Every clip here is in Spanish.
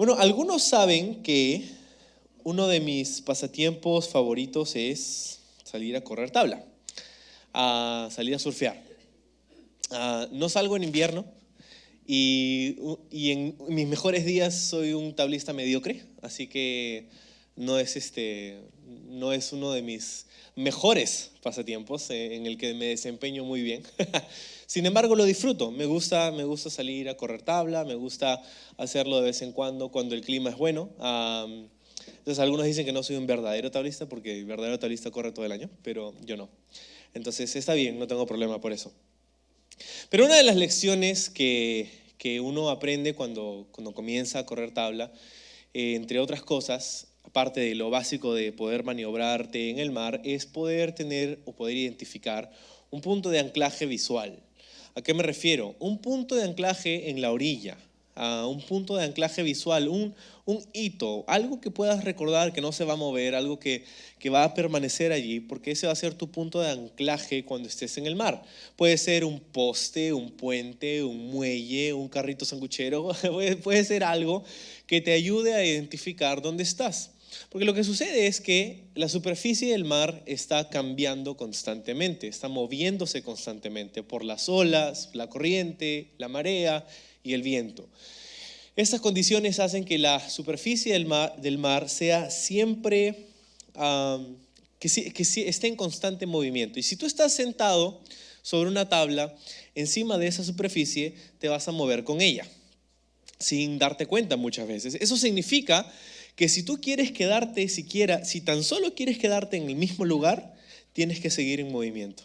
Bueno, algunos saben que uno de mis pasatiempos favoritos es salir a correr tabla, a salir a surfear. No salgo en invierno y en mis mejores días soy un tablista mediocre, así que no es, no es uno de mis mejores pasatiempos en el que me desempeño muy bien. Sin embargo, lo disfruto. Me gusta salir a correr tabla, me gusta hacerlo de vez en cuando el clima es bueno. Entonces algunos dicen que no soy un verdadero tablista porque el verdadero tablista corre todo el año, pero yo no. Entonces está bien, no tengo problema por eso. Pero una de las lecciones que uno aprende cuando comienza a correr tabla, entre otras cosas, aparte de lo básico de poder maniobrarte en el mar, es poder tener o poder identificar un punto de anclaje visual. ¿A qué me refiero? Un punto de anclaje en la orilla, un punto de anclaje visual, un hito, algo que puedas recordar que no se va a mover, algo que va a permanecer allí, porque ese va a ser tu punto de anclaje cuando estés en el mar. Puede ser un poste, un puente, un muelle, un carrito sanguchero, puede ser algo que te ayude a identificar dónde estás. Porque lo que sucede es que la superficie del mar está cambiando constantemente, está moviéndose constantemente por las olas, la corriente, la marea y el viento. Estas condiciones hacen que la superficie del mar sea siempre, que esté en constante movimiento. Y si tú estás sentado sobre una tabla, encima de esa superficie te vas a mover con ella, sin darte cuenta muchas veces. Eso significa que si tú quieres quedarte, si tan solo quieres quedarte en el mismo lugar, tienes que seguir en movimiento.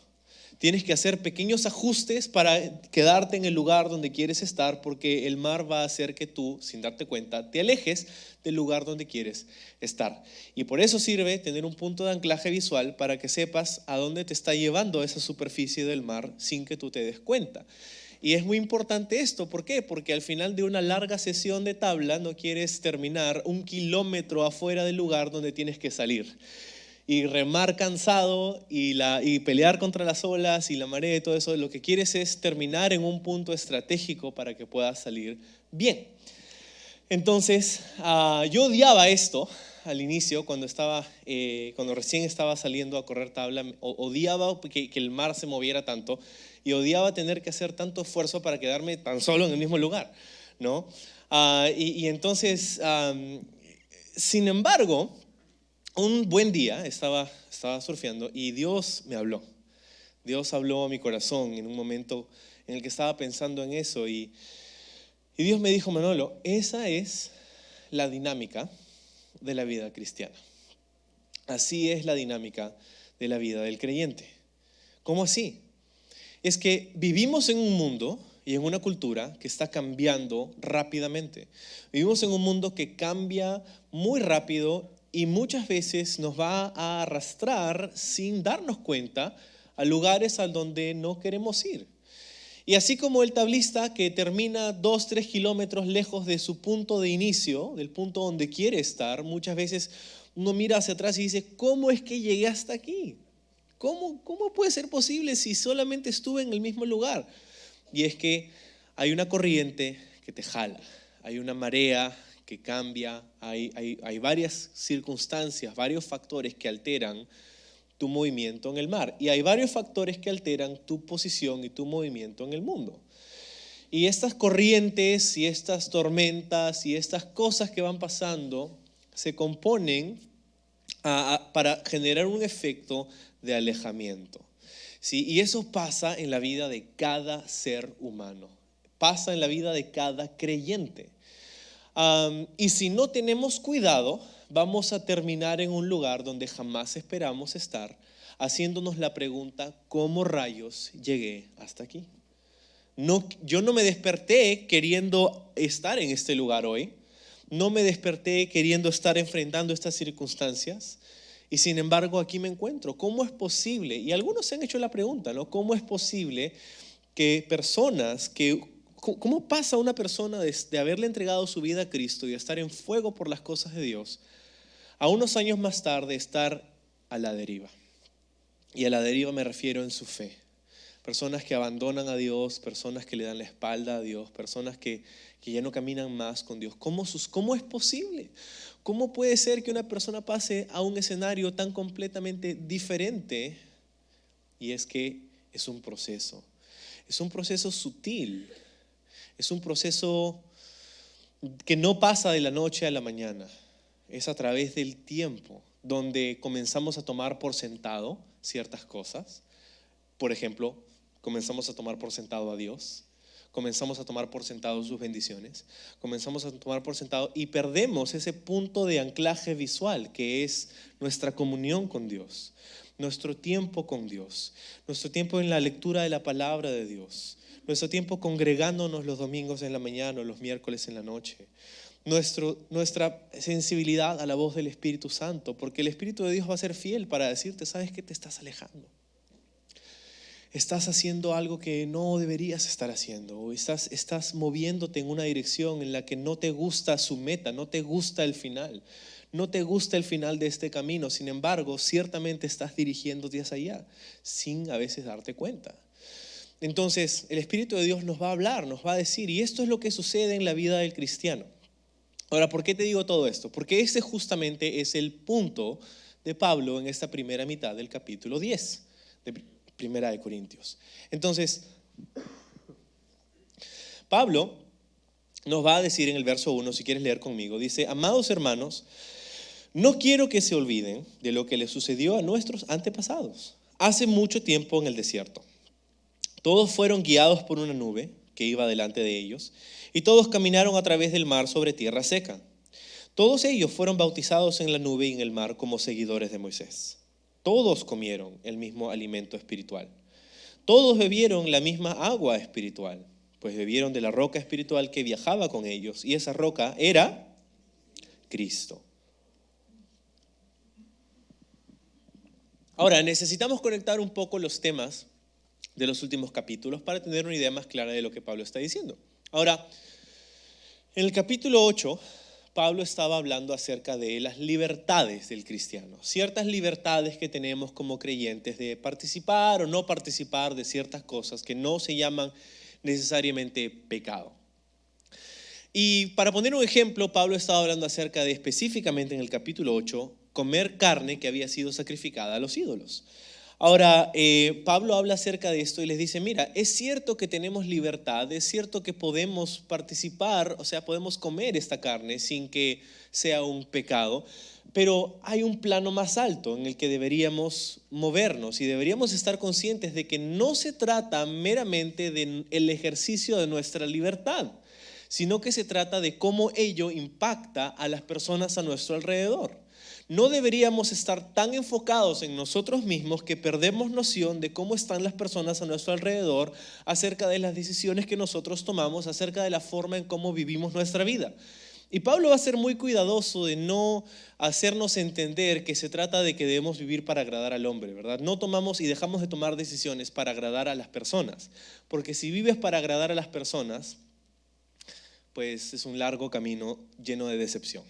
Tienes que hacer pequeños ajustes para quedarte en el lugar donde quieres estar, porque el mar va a hacer que tú, sin darte cuenta, te alejes del lugar donde quieres estar. Y por eso sirve tener un punto de anclaje visual para que sepas a dónde te está llevando esa superficie del mar sin que tú te des cuenta. Y es muy importante esto, ¿por qué? Porque al final de una larga sesión de tabla no quieres terminar 1 kilómetro afuera del lugar donde tienes que salir y remar cansado y pelear contra las olas y la marea y todo eso. Lo que quieres es terminar en un punto estratégico para que puedas salir bien. Entonces, yo odiaba esto al inicio cuando recién estaba saliendo a correr tabla. Odiaba que el mar se moviera tanto y odiaba tener que hacer tanto esfuerzo para quedarme tan solo en el mismo lugar, ¿no? Entonces, sin embargo, un buen día estaba surfeando y Dios me habló. Dios habló a mi corazón en un momento en el que estaba pensando en eso y Dios me dijo: Manolo, esa es la dinámica de la vida cristiana. Así es la dinámica de la vida del creyente. ¿Cómo así? Es que vivimos en un mundo y en una cultura que está cambiando rápidamente. Vivimos en un mundo que cambia muy rápido y muchas veces nos va a arrastrar sin darnos cuenta a lugares a donde no queremos ir. Y así como el tablista que termina 2-3 kilómetros lejos de su punto de inicio, del punto donde quiere estar, muchas veces uno mira hacia atrás y dice: ¿cómo es que llegué hasta aquí? ¿Cómo puede ser posible si solamente estuve en el mismo lugar? Y es que hay una corriente que te jala, hay una marea que cambia, hay varias circunstancias, varios factores que alteran tu movimiento en el mar. Y hay varios factores que alteran tu posición y tu movimiento en el mundo. Y estas corrientes y estas tormentas y estas cosas que van pasando se componen para generar un efecto de alejamiento. ¿Sí? Y eso pasa en la vida de cada ser humano. Pasa en la vida de cada creyente. Y si no tenemos cuidado, vamos a terminar en un lugar donde jamás esperamos estar, haciéndonos la pregunta: ¿cómo rayos llegué hasta aquí? Yo no me desperté queriendo estar en este lugar hoy, no me desperté queriendo estar enfrentando estas circunstancias, y sin embargo aquí me encuentro. ¿Cómo es posible? Y algunos se han hecho la pregunta, ¿no? ¿Cómo es posible que cómo pasa una persona de haberle entregado su vida a Cristo y de estar en fuego por las cosas de Dios, a unos años más tarde estar a la deriva? Y a la deriva me refiero en su fe. personas que abandonan a Dios, personas que le dan la espalda a Dios, personas que ya no caminan más con Dios. ¿Cómo es posible? ¿Cómo puede ser que una persona pase a un escenario tan completamente diferente? Y es que es un proceso sutil, es un proceso que no pasa de la noche a la mañana, es a través del tiempo, donde comenzamos a tomar por sentado ciertas cosas. Por ejemplo, comenzamos a tomar por sentado a Dios, comenzamos a tomar por sentado sus bendiciones, comenzamos a tomar por sentado y perdemos ese punto de anclaje visual que es nuestra comunión con Dios, nuestro tiempo con Dios, nuestro tiempo en la lectura de la palabra de Dios, nuestro tiempo congregándonos los domingos en la mañana o los miércoles en la noche, nuestra sensibilidad a la voz del Espíritu Santo, porque el Espíritu de Dios va a ser fiel para decirte, ¿sabes qué? Te estás alejando. Estás haciendo algo que no deberías estar haciendo, o estás moviéndote en una dirección en la que no te gusta su meta, no te gusta el final, no te gusta el final de este camino. Sin embargo, ciertamente estás dirigiéndote hacia allá, sin a veces darte cuenta. Entonces, el Espíritu de Dios nos va a hablar, nos va a decir, y esto es lo que sucede en la vida del cristiano. Ahora, ¿por qué te digo todo esto? Porque este justamente es el punto de Pablo en esta primera mitad del capítulo 10 de Primera de Corintios. Entonces, Pablo nos va a decir en el verso 1, si quieres leer conmigo, dice: amados hermanos, no quiero que se olviden de lo que les sucedió a nuestros antepasados hace mucho tiempo en el desierto. Todos fueron guiados por una nube que iba delante de ellos, y todos caminaron a través del mar sobre tierra seca. Todos ellos fueron bautizados en la nube y en el mar como seguidores de Moisés. Todos comieron el mismo alimento espiritual. Todos bebieron la misma agua espiritual, pues bebieron de la roca espiritual que viajaba con ellos, y esa roca era Cristo. Ahora, necesitamos conectar un poco los temas de los últimos capítulos para tener una idea más clara de lo que Pablo está diciendo. Ahora, en el capítulo 8, Pablo estaba hablando acerca de las libertades del cristiano, ciertas libertades que tenemos como creyentes de participar o no participar de ciertas cosas que no se llaman necesariamente pecado. Y para poner un ejemplo, Pablo estaba hablando acerca de, específicamente en el capítulo 8, comer carne que había sido sacrificada a los ídolos. Ahora, Pablo habla acerca de esto y les dice, mira, es cierto que tenemos libertad, es cierto que podemos participar, o sea, podemos comer esta carne sin que sea un pecado, pero hay un plano más alto en el que deberíamos movernos y deberíamos estar conscientes de que no se trata meramente del ejercicio de nuestra libertad, sino que se trata de cómo ello impacta a las personas a nuestro alrededor. No deberíamos estar tan enfocados en nosotros mismos que perdemos noción de cómo están las personas a nuestro alrededor, acerca de las decisiones que nosotros tomamos, acerca de la forma en cómo vivimos nuestra vida. Y Pablo va a ser muy cuidadoso de no hacernos entender que se trata de que debemos vivir para agradar al hombre, ¿verdad? No tomamos y dejamos de tomar decisiones para agradar a las personas, porque si vives para agradar a las personas, pues es un largo camino lleno de decepción.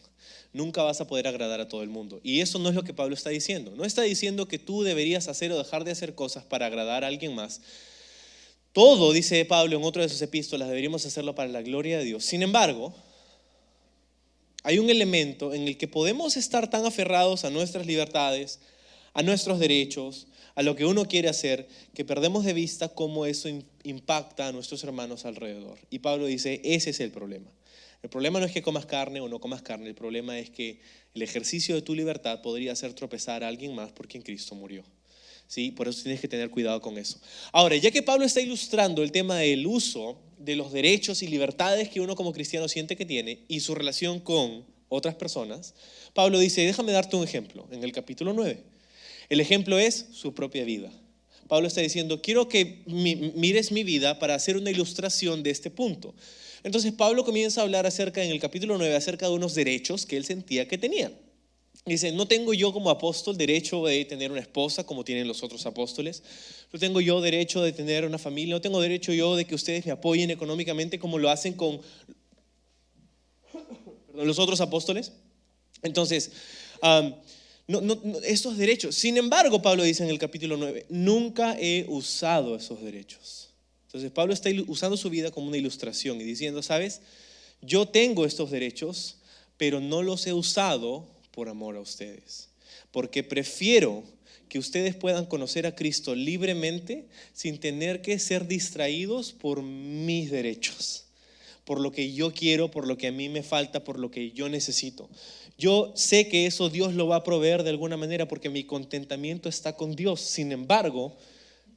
Nunca vas a poder agradar a todo el mundo. Y eso no es lo que Pablo está diciendo. No está diciendo que tú deberías hacer o dejar de hacer cosas para agradar a alguien más. Todo, dice Pablo en otro de sus epístolas, deberíamos hacerlo para la gloria de Dios. Sin embargo, hay un elemento en el que podemos estar tan aferrados a nuestras libertades, a nuestros derechos, a lo que uno quiere hacer, que perdemos de vista cómo eso impacta a nuestros hermanos alrededor. Y Pablo dice, ese es el problema. El problema no es que comas carne o no comas carne, el problema es que el ejercicio de tu libertad podría hacer tropezar a alguien más por quien Cristo murió. ¿Sí? Por eso tienes que tener cuidado con eso. Ahora, ya que Pablo está ilustrando el tema del uso de los derechos y libertades que uno como cristiano siente que tiene y su relación con otras personas, Pablo dice, déjame darte un ejemplo en el capítulo 9. El ejemplo es su propia vida. Pablo está diciendo, quiero que mires mi vida para hacer una ilustración de este punto. Entonces Pablo comienza a hablar en el capítulo 9 acerca de unos derechos que él sentía que tenía. Dice, no tengo yo como apóstol derecho de tener una esposa como tienen los otros apóstoles. No tengo yo derecho de tener una familia. No tengo derecho yo de que ustedes me apoyen económicamente como lo hacen con los otros apóstoles. Entonces, estos derechos. Sin embargo, Pablo dice en el capítulo 9, nunca he usado esos derechos. Entonces Pablo está usando su vida como una ilustración y diciendo, ¿sabes? Yo tengo estos derechos, pero no los he usado por amor a ustedes. Porque prefiero que ustedes puedan conocer a Cristo libremente sin tener que ser distraídos por mis derechos, por lo que yo quiero, por lo que a mí me falta, por lo que yo necesito. Yo sé que eso Dios lo va a proveer de alguna manera porque mi contentamiento está con Dios. Sin embargo,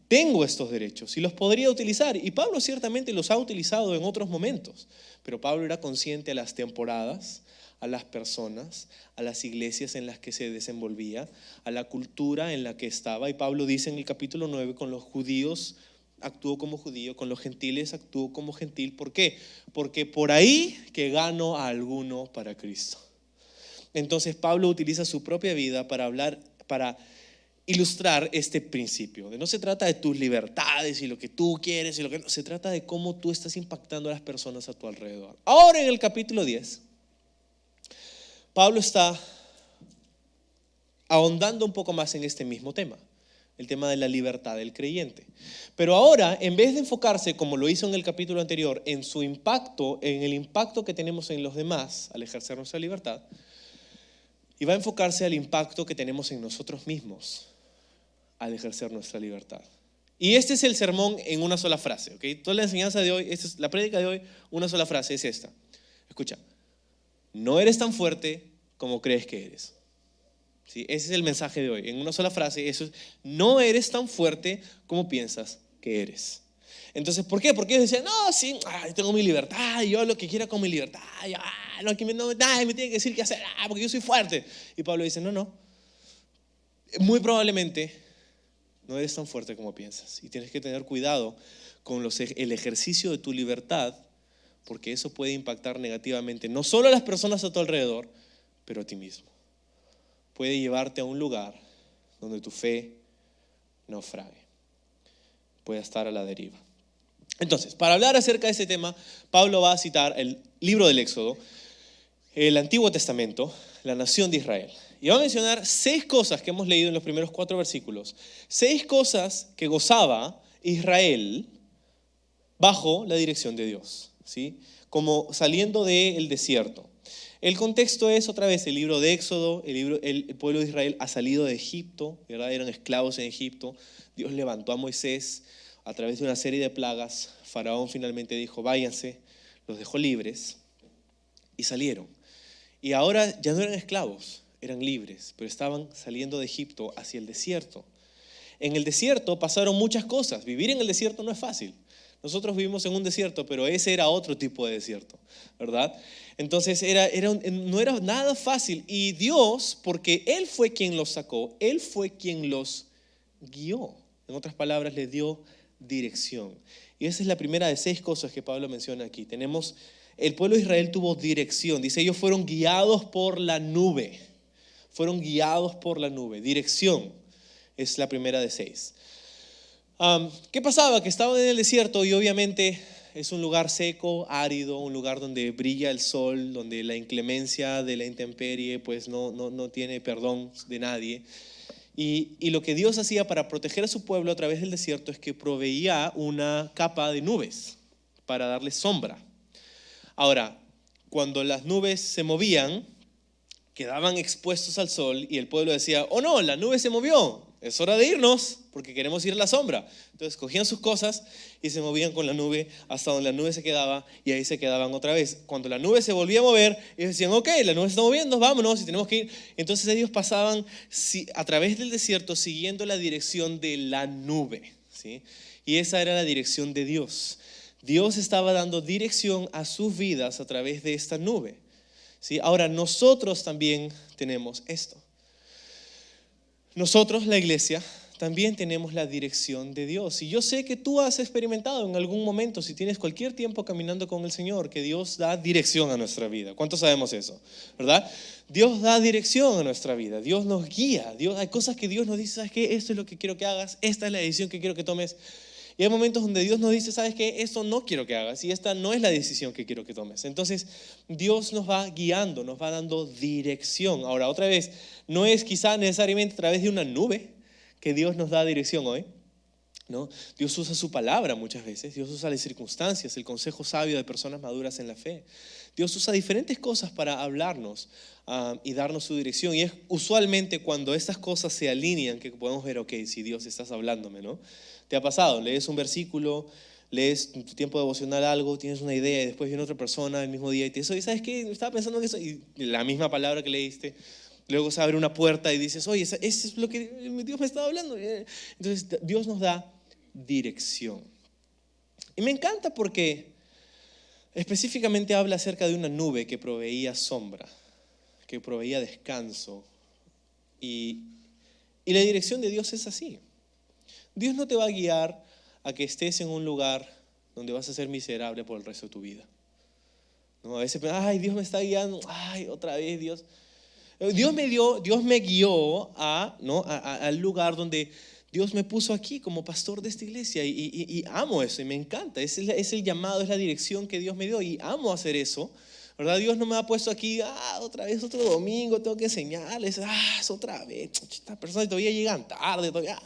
tengo estos derechos y los podría utilizar. Y Pablo ciertamente los ha utilizado en otros momentos. Pero Pablo era consciente a las temporadas, a las personas, a las iglesias en las que se desenvolvía, a la cultura en la que estaba. Y Pablo dice en el capítulo 9, con los judíos actuó como judío, con los gentiles actuó como gentil. ¿Por qué? Porque por ahí que gano a alguno para Cristo. Entonces Pablo utiliza su propia vida para ilustrar este principio. No se trata de tus libertades y lo que tú quieres y lo que no, se trata de cómo tú estás impactando a las personas a tu alrededor. Ahora en el capítulo 10, Pablo está ahondando un poco más en este mismo tema, el tema de la libertad del creyente. Pero ahora, en vez de enfocarse, como lo hizo en el capítulo anterior, en su impacto, en el impacto que tenemos en los demás al ejercer nuestra libertad, y va a enfocarse al impacto que tenemos en nosotros mismos al ejercer nuestra libertad. Y este es el sermón en una sola frase, ¿ok? Toda la enseñanza de hoy, esta es la prédica de hoy, una sola frase es esta. Escucha, no eres tan fuerte como crees que eres. ¿Sí? Ese es el mensaje de hoy, en una sola frase, eso es, no eres tan fuerte como piensas que eres. Entonces, ¿por qué? Porque ellos decían, no, sí, tengo mi libertad, yo lo que quiera con mi libertad, nadie me tiene que decir qué hacer, porque yo soy fuerte. Y Pablo dice, no, muy probablemente no eres tan fuerte como piensas y tienes que tener cuidado con el ejercicio de tu libertad, porque eso puede impactar negativamente no solo a las personas a tu alrededor, pero a ti mismo. Puede llevarte a un lugar donde tu fe naufrague, puede estar a la deriva. Entonces, para hablar acerca de ese tema, Pablo va a citar el libro del Éxodo, el Antiguo Testamento, la nación de Israel. Y va a mencionar 6 cosas que hemos leído en los primeros 4 versículos. 6 cosas que gozaba Israel bajo la dirección de Dios, ¿sí? Como saliendo del desierto. El contexto es otra vez el libro de Éxodo, el pueblo de Israel ha salido de Egipto, ¿verdad? Eran esclavos en Egipto. Dios levantó a Moisés a través de una serie de plagas. Faraón finalmente dijo, váyanse, los dejó libres y salieron. Y ahora ya no eran esclavos, eran libres, pero estaban saliendo de Egipto hacia el desierto. En el desierto pasaron muchas cosas. Vivir en el desierto no es fácil. Nosotros vivimos en un desierto, pero ese era otro tipo de desierto, ¿verdad? Entonces no era nada fácil. Y Dios, porque Él fue quien los sacó, Él fue quien los guió. En otras palabras, les dio dirección. Y esa es la primera de 6 cosas que Pablo menciona aquí. El pueblo de Israel tuvo dirección. Dice, ellos fueron guiados por la nube. Fueron guiados por la nube. Dirección es la primera de 6. ¿Qué pasaba? Que estaban en el desierto y obviamente es un lugar seco, árido, un lugar donde brilla el sol, donde la inclemencia de la intemperie pues no tiene perdón de nadie. Y lo que Dios hacía para proteger a su pueblo a través del desierto es que proveía una capa de nubes para darle sombra. Ahora, cuando las nubes se movían, quedaban expuestos al sol y el pueblo decía, oh no, la nube se movió, es hora de irnos porque queremos ir a la sombra. Entonces cogían sus cosas y se movían con la nube hasta donde la nube se quedaba y ahí se quedaban otra vez. Cuando la nube se volvía a mover, ellos decían, ok, la nube se está moviendo, vámonos y tenemos que ir. Entonces ellos pasaban a través del desierto siguiendo la dirección de la nube, ¿sí? Y esa era la dirección de Dios. Dios estaba dando dirección a sus vidas a través de esta nube, ¿sí? Ahora nosotros también tenemos esto. Nosotros, la iglesia, también tenemos la dirección de Dios. Y yo sé que tú has experimentado en algún momento, si tienes cualquier tiempo caminando con el Señor, que Dios da dirección a nuestra vida. ¿Cuántos sabemos eso? ¿Verdad? Dios da dirección a nuestra vida. Dios nos guía. Hay cosas que Dios nos dice, ¿sabes qué? Esto es lo que quiero que hagas. Esta es la decisión que quiero que tomes. Y hay momentos donde Dios nos dice, ¿sabes qué? Esto no quiero que hagas y esta no es la decisión que quiero que tomes. Entonces Dios nos va guiando, nos va dando dirección. Ahora, otra vez, no es quizá necesariamente a través de una nube que Dios nos da dirección hoy, ¿no? Dios usa su palabra muchas veces, Dios usa las circunstancias, el consejo sabio de personas maduras en la fe. Dios usa diferentes cosas para hablarnos y darnos su dirección. Y es usualmente cuando estas cosas se alinean que podemos ver, ok, si Dios estás hablándome, ¿no? ¿Te ha pasado? Lees un versículo, lees en tu tiempo devocional algo, tienes una idea y después viene otra persona el mismo día y te dice, oye, ¿sabes qué? Estaba pensando en eso, y la misma palabra que leíste. Luego se abre una puerta y dices, oye, eso es lo que Dios me estaba hablando. Entonces Dios nos da dirección. Y me encanta porque específicamente habla acerca de una nube que proveía sombra, que proveía descanso. Y la dirección de Dios es así. Dios no te va a guiar a que estés en un lugar donde vas a ser miserable por el resto de tu vida. ¿No? A veces, ay, Dios me está guiando, ay, otra vez Dios. Dios me guió al lugar donde Dios me puso aquí como pastor de esta iglesia y amo eso y me encanta. Es el llamado, es la dirección que Dios me dio y amo hacer eso. ¿Verdad? Dios no me ha puesto aquí, otra vez otro domingo, tengo que enseñarles, es otra vez. Estas personas todavía llegan tarde, todavía.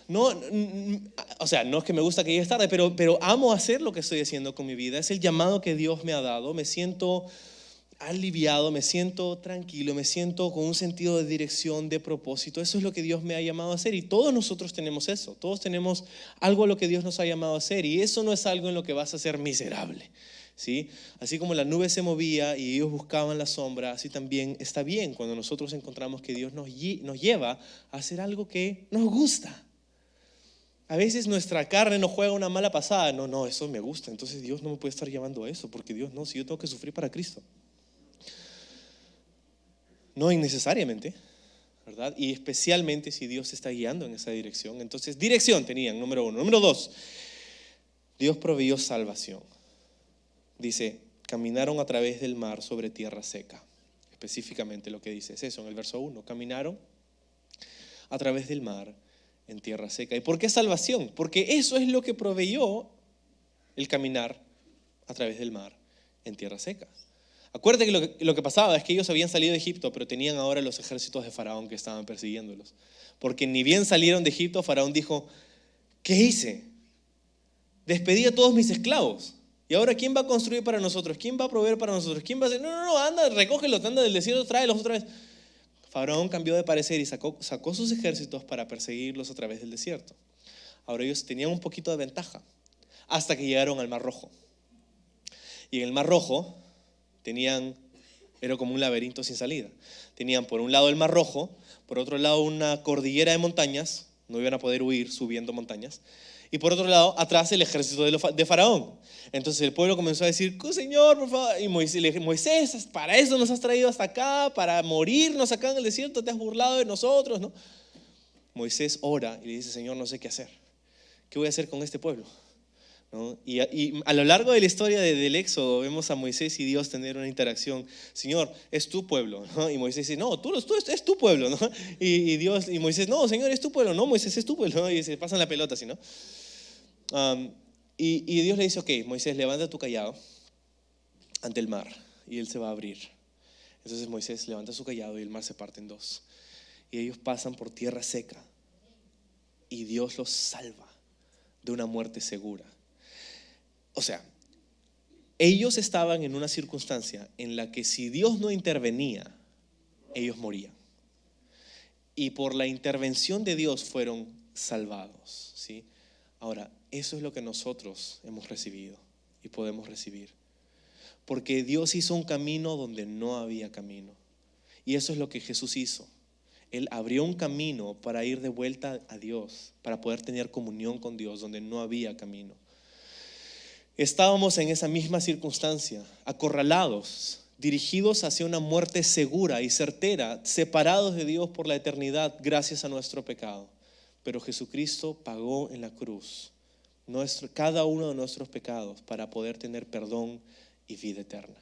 No, o sea, no es que me gusta que llegues tarde, pero amo hacer lo que estoy haciendo con mi vida. Es el llamado que Dios me ha dado. Me siento aliviado, me siento tranquilo, me siento con un sentido de dirección, de propósito. Eso es lo que Dios me ha llamado a hacer y todos nosotros tenemos eso. Todos tenemos algo a lo que Dios nos ha llamado a hacer y eso no es algo en lo que vas a ser miserable, ¿sí? Así como la nube se movía y ellos buscaban la sombra, así también está bien cuando nosotros encontramos que Dios nos lleva a hacer algo que nos gusta. A veces nuestra carne nos juega una mala pasada. No, eso me gusta, entonces Dios no me puede estar llevando a eso, porque Dios no, si yo tengo que sufrir para Cristo. No innecesariamente, ¿verdad? Y especialmente si Dios está guiando en esa dirección. Entonces, dirección tenían, número 1. Número 2, Dios proveyó salvación. Dice, caminaron a través del mar sobre tierra seca. Específicamente lo que dice es eso, en el verso 1. Caminaron a través del mar en tierra seca. ¿Y por qué salvación? Porque eso es lo que proveyó el caminar a través del mar en tierra seca. Acuérdate que lo que pasaba es que ellos habían salido de Egipto, pero tenían ahora los ejércitos de Faraón que estaban persiguiéndolos. Porque ni bien salieron de Egipto, Faraón dijo, ¿qué hice? Despedí a todos mis esclavos. ¿Y ahora quién va a construir para nosotros? ¿Quién va a proveer para nosotros? ¿Quién va a hacer? No, anda, recógelos, anda del desierto, tráelos otra vez. Faraón cambió de parecer y sacó sus ejércitos para perseguirlos a través del desierto. Ahora ellos tenían un poquito de ventaja hasta que llegaron al Mar Rojo. Y en el Mar Rojo era como un laberinto sin salida. Tenían por un lado el Mar Rojo, por otro lado una cordillera de montañas, no iban a poder huir subiendo montañas, y por otro lado atrás el ejército de Faraón. Entonces el pueblo comenzó a decir, Señor, por favor, y Moisés le dijo, Moisés, para eso nos has traído hasta acá, para morirnos acá en el desierto, te has burlado de nosotros, ¿no? Moisés ora y le dice, Señor, no sé qué hacer. ¿Qué voy a hacer con este pueblo? ¿No? Y a lo largo de la historia del Éxodo vemos a Moisés y Dios tener una interacción. Señor, es tu pueblo, ¿no? Y Moisés dice, no, tú es tu pueblo, ¿no? Y Moisés, no, Señor, es tu pueblo, no, Moisés es tu pueblo, ¿no? Y se pasan la pelota así, ¿no? Y Dios le dice, ok, Moisés, levanta tu callado ante el mar y él se va a abrir. Entonces Moisés levanta su callado y el mar se parte en dos y ellos pasan por tierra seca y Dios los salva de una muerte segura. O sea, ellos estaban en una circunstancia en la que si Dios no intervenía, ellos morían. Y por la intervención de Dios fueron salvados, ¿sí? Ahora, eso es lo que nosotros hemos recibido y podemos recibir. Porque Dios hizo un camino donde no había camino. Y eso es lo que Jesús hizo. Él abrió un camino para ir de vuelta a Dios, para poder tener comunión con Dios donde no había camino. Estábamos en esa misma circunstancia, acorralados, dirigidos hacia una muerte segura y certera, separados de Dios por la eternidad gracias a nuestro pecado. Pero Jesucristo pagó en la cruz cada uno de nuestros pecados para poder tener perdón y vida eterna.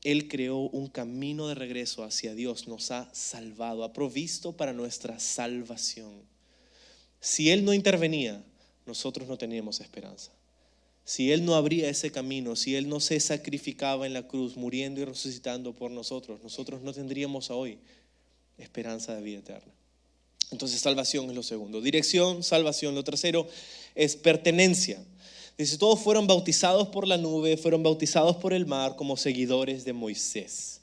Él creó un camino de regreso hacia Dios, nos ha salvado, ha provisto para nuestra salvación. Si Él no intervenía, nosotros no teníamos esperanza. Si Él no abría ese camino, si Él no se sacrificaba en la cruz, muriendo y resucitando por nosotros, nosotros no tendríamos hoy esperanza de vida eterna. Entonces salvación es lo segundo. Dirección, salvación. Lo tercero es pertenencia. Dice, todos fueron bautizados por la nube, fueron bautizados por el mar como seguidores de Moisés.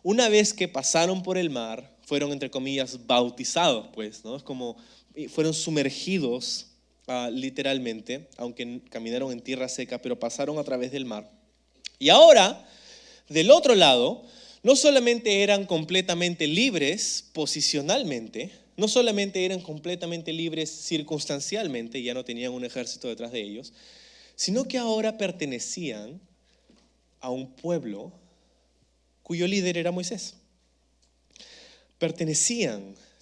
Una vez que pasaron por el mar, fueron entre comillas bautizados, pues, ¿no? Es como fueron sumergidos literalmente, aunque caminaron en tierra seca, pero pasaron a través del mar. Y ahora, del otro lado, no solamente eran completamente libres posicionalmente, no solamente eran completamente libres circunstancialmente, ya no tenían un ejército detrás de ellos, sino que ahora pertenecían a un pueblo cuyo líder era Moisés.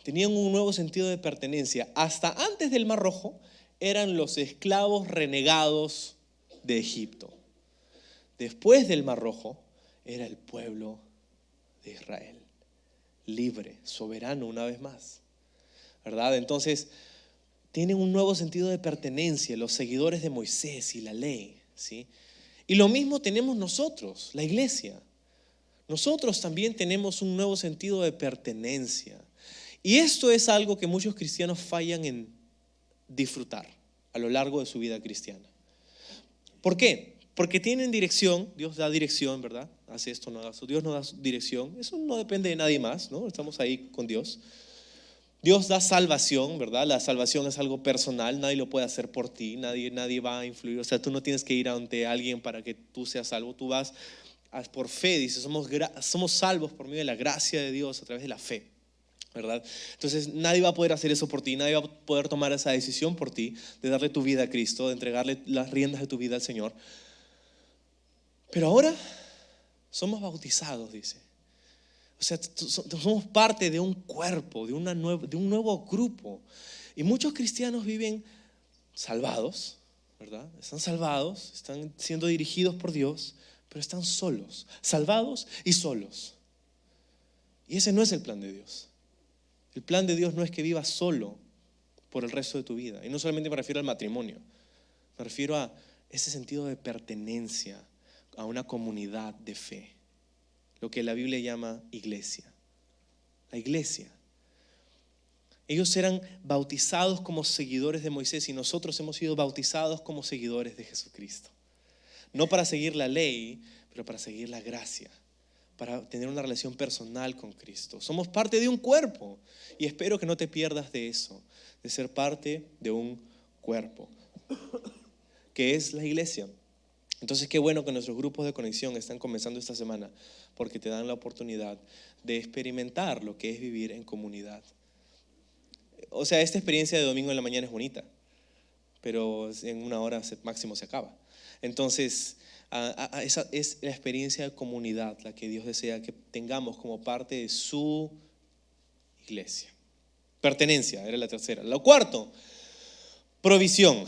Tenían un nuevo sentido de pertenencia. Hasta antes del Mar Rojo eran los esclavos renegados de Egipto. Después del Mar Rojo era el pueblo de Israel, libre, soberano una vez más, ¿verdad? Entonces tienen un nuevo sentido de pertenencia, los seguidores de Moisés y la ley, ¿sí? Y lo mismo tenemos nosotros, la iglesia. Nosotros también tenemos un nuevo sentido de pertenencia. Y esto es algo que muchos cristianos fallan en disfrutar a lo largo de su vida cristiana. ¿Por qué? Porque tienen dirección, Dios da dirección, ¿verdad? Hace esto, no haga eso. Dios nos da dirección, eso no depende de nadie más, ¿no? Estamos ahí con Dios. Dios da salvación, ¿verdad? La salvación es algo personal, nadie lo puede hacer por ti, nadie va a influir. O sea, tú no tienes que ir ante alguien para que tú seas salvo, tú vas por fe, dice, somos salvos por medio de la gracia de Dios a través de la fe, ¿verdad? Entonces nadie va a poder hacer eso por ti, nadie va a poder tomar esa decisión por ti de darle tu vida a Cristo, de entregarle las riendas de tu vida al Señor. Pero ahora somos bautizados, dice. O sea, somos parte de un cuerpo, de un nuevo grupo. Y muchos cristianos viven salvados, ¿verdad? Están salvados, están siendo dirigidos por Dios, pero están solos, salvados y solos. Y ese no es el plan de Dios. El plan de Dios no es que vivas solo por el resto de tu vida. Y no solamente me refiero al matrimonio, me refiero a ese sentido de pertenencia a una comunidad de fe. Lo que la Biblia llama iglesia. La iglesia. Ellos eran bautizados como seguidores de Moisés y nosotros hemos sido bautizados como seguidores de Jesucristo. No para seguir la ley, pero para seguir la gracia, para tener una relación personal con Cristo. Somos parte de un cuerpo y espero que no te pierdas de eso, de ser parte de un cuerpo, que es la iglesia. Entonces qué bueno que nuestros grupos de conexión están comenzando esta semana, porque te dan la oportunidad de experimentar lo que es vivir en comunidad. O sea, esta experiencia de domingo en la mañana es bonita, pero en una hora máximo se acaba. Entonces, esa es la experiencia de comunidad la que Dios desea que tengamos como parte de su iglesia. Pertenencia, era la tercera. Lo cuarto, provisión.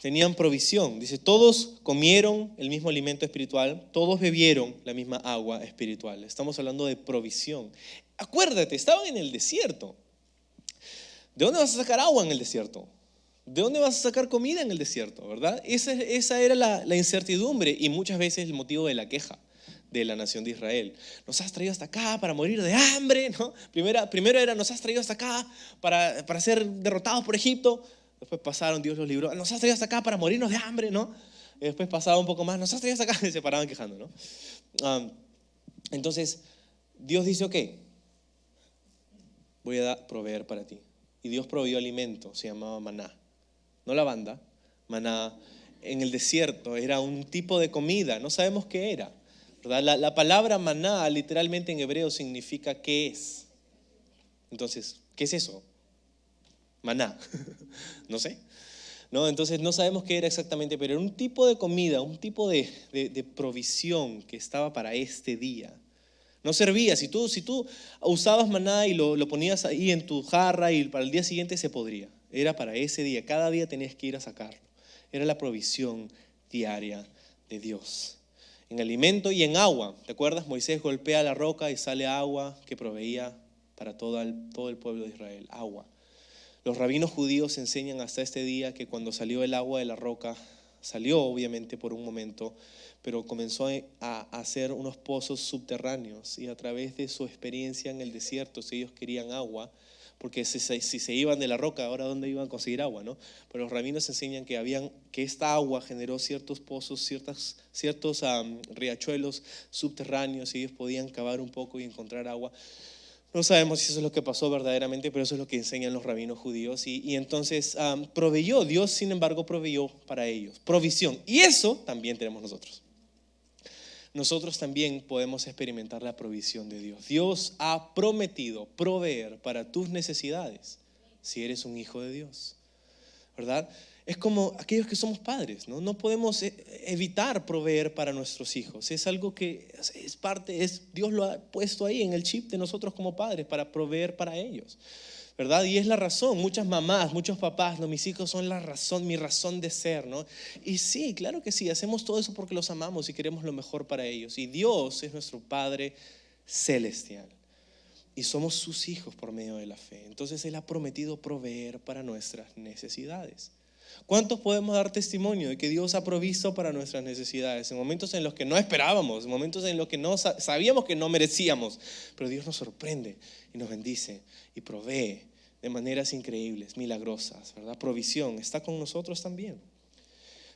Tenían provisión. Dice, todos comieron el mismo alimento espiritual, todos bebieron la misma agua espiritual. Estamos hablando de provisión. Acuérdate, estaban en el desierto. ¿De dónde vas a sacar agua en el desierto? ¿De dónde vas a sacar comida en el desierto? ¿Verdad? Esa era la incertidumbre y muchas veces el motivo de la queja de la nación de Israel. Nos has traído hasta acá para morir de hambre, ¿no? Primero era, nos has traído hasta acá para ser derrotados por Egipto. Después pasaron, Dios los libró. Nos has traído hasta acá para morirnos de hambre, ¿no? Y después pasaba un poco más, nos has traído hasta acá y se paraban quejando, ¿no? Entonces, Dios dice, ok, voy a proveer para ti. Y Dios proveyó alimento, se llamaba maná. No lavanda, maná. En el desierto era un tipo de comida, no sabemos qué era, ¿verdad? La palabra maná literalmente en hebreo significa ¿qué es? Entonces, ¿qué es eso? Maná, no sé, ¿no? Entonces no sabemos qué era exactamente, pero era un tipo de comida, un tipo de provisión que estaba para este día. No servía, si tú usabas maná y lo ponías ahí en tu jarra y para el día siguiente se podría. Era para ese día, cada día tenías que ir a sacarlo. Era la provisión diaria de Dios. En alimento y en agua, ¿te acuerdas? Moisés golpea la roca y sale agua que proveía para todo el pueblo de Israel, agua. Los rabinos judíos enseñan hasta este día que cuando salió el agua de la roca, salió obviamente por un momento, pero comenzó a hacer unos pozos subterráneos, y a través de su experiencia en el desierto, si ellos querían agua, porque si se iban de la roca, ahora ¿dónde iban a conseguir agua, no? Pero los rabinos enseñan que esta agua generó ciertos pozos, ciertos riachuelos subterráneos, y ellos podían cavar un poco y encontrar agua. No sabemos si eso es lo que pasó verdaderamente, pero eso es lo que enseñan los rabinos judíos. Y entonces proveyó, Dios sin embargo proveyó para ellos, provisión. Y eso también tenemos nosotros. Nosotros también podemos experimentar la provisión de Dios. Dios ha prometido proveer para tus necesidades si eres un hijo de Dios, ¿verdad? Es como aquellos que somos padres, ¿no? No podemos evitar proveer para nuestros hijos. Es algo que es parte, Dios lo ha puesto ahí en el chip de nosotros como padres para proveer para ellos, ¿verdad? Y es la razón. Muchas mamás, muchos papás, ¿no? Mis hijos son la razón, mi razón de ser, ¿no? Y sí, claro que sí, hacemos todo eso porque los amamos y queremos lo mejor para ellos. Y Dios es nuestro Padre celestial y somos sus hijos por medio de la fe. Entonces Él ha prometido proveer para nuestras necesidades. ¿Cuántos podemos dar testimonio de que Dios ha provisto para nuestras necesidades en momentos en los que no esperábamos, en momentos en los que no sabíamos que no merecíamos? Pero Dios nos sorprende y nos bendice y provee de maneras increíbles, milagrosas, ¿verdad? Provisión está con nosotros también.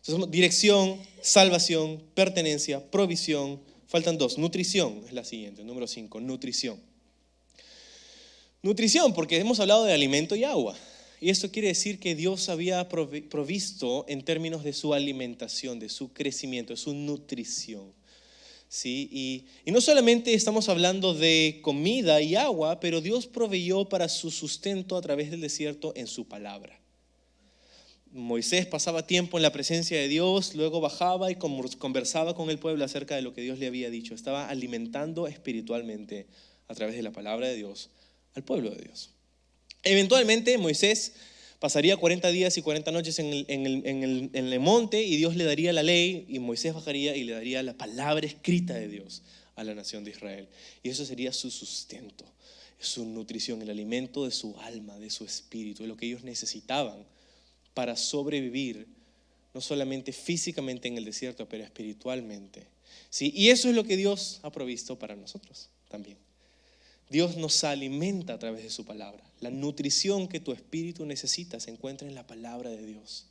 Entonces, dirección, salvación, pertenencia, provisión. Faltan dos. Nutrición es la siguiente, número 5, nutrición. Nutrición, porque hemos hablado de alimento y agua. Y esto quiere decir que Dios había provisto en términos de su alimentación, de su crecimiento, de su nutrición. ¿Sí? Y no solamente estamos hablando de comida y agua, pero Dios proveyó para su sustento a través del desierto en su palabra. Moisés pasaba tiempo en la presencia de Dios, luego bajaba y conversaba con el pueblo acerca de lo que Dios le había dicho. Estaba alimentando espiritualmente a través de la palabra de Dios al pueblo de Dios. Eventualmente Moisés pasaría 40 días y 40 noches en el monte, y Dios le daría la ley, y Moisés bajaría y le daría la palabra escrita de Dios a la nación de Israel. Y eso sería su sustento, su nutrición, el alimento de su alma, de su espíritu, de lo que ellos necesitaban para sobrevivir, no solamente físicamente en el desierto, pero espiritualmente. ¿Sí? Y eso es lo que Dios ha provisto para nosotros también. Dios nos alimenta a través de su palabra. La nutrición que tu espíritu necesita se encuentra en la palabra de Dios.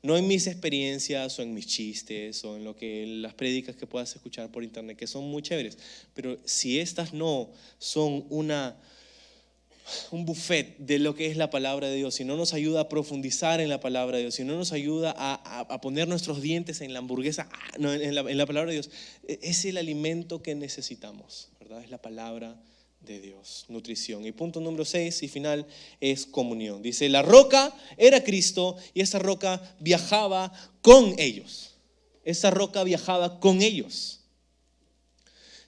No en mis experiencias o en mis chistes o en las prédicas que puedas escuchar por internet, que son muy chéveres. Pero si estas no son un buffet de lo que es la palabra de Dios, si no nos ayuda a profundizar en la palabra de Dios, si no nos ayuda a poner nuestros dientes en la hamburguesa, no, en la palabra de Dios, es el alimento que necesitamos, ¿verdad? Es la palabra de Dios, nutrición. Y punto número 6 y final es comunión. Dice, la roca era Cristo y esa roca viajaba con ellos. Esa roca viajaba con ellos.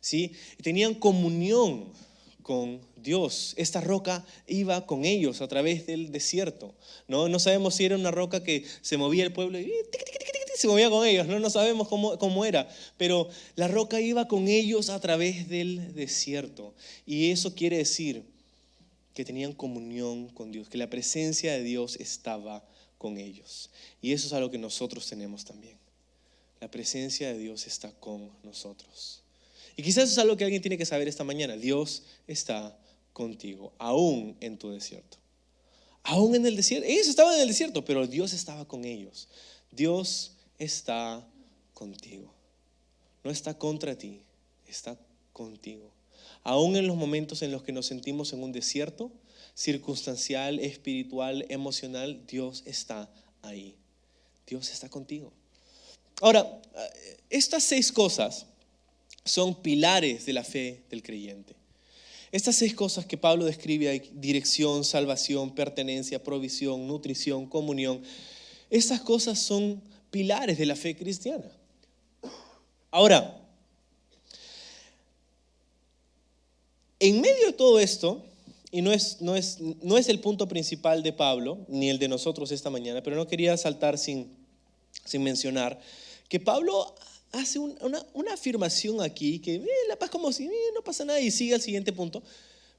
¿Sí? Tenían comunión con Dios. Esta roca iba con ellos a través del desierto. No sabemos si era una roca que se movía el pueblo y se movía con ellos. No sabemos cómo era, pero la roca iba con ellos a través del desierto. Y eso quiere decir que tenían comunión con Dios, que la presencia de Dios estaba con ellos. Y eso es algo que nosotros tenemos también. La presencia de Dios está con nosotros. Y quizás eso es algo que alguien tiene que saber esta mañana. Dios está contigo, aún en tu desierto. Aún en el desierto. Ellos estaban en el desierto, pero Dios estaba con ellos. Dios está contigo. No está contra ti, está contigo. Aún en los momentos en los que nos sentimos en un desierto circunstancial, espiritual, emocional, Dios está ahí. Dios está contigo. Ahora, estas 6 cosas son pilares de la fe del creyente. Estas 6 cosas que Pablo describe ahí: dirección, salvación, pertenencia, provisión, nutrición, comunión. Estas cosas son pilares de la fe cristiana. Ahora, en medio de todo esto, y no es el punto principal de Pablo, ni el de nosotros esta mañana, pero no quería saltar sin mencionar que Pablo hace una afirmación aquí que la paz como si no pasa nada, y sigue al siguiente punto,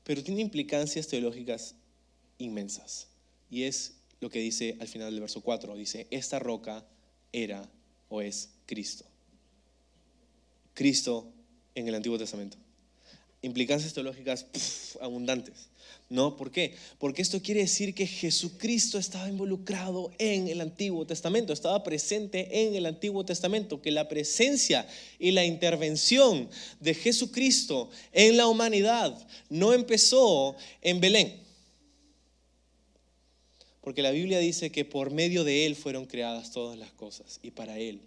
pero tiene implicancias teológicas inmensas. Y es lo que dice al final del verso 4. Dice, esta roca era o es Cristo. Cristo en el Antiguo Testamento. Implicancias teológicas abundantes. ¿No? ¿Por qué? Porque esto quiere decir que Jesucristo estaba involucrado en el Antiguo Testamento, estaba presente en el Antiguo Testamento, que la presencia y la intervención de Jesucristo en la humanidad no empezó en Belén. Porque la Biblia dice que por medio de Él fueron creadas todas las cosas y para Él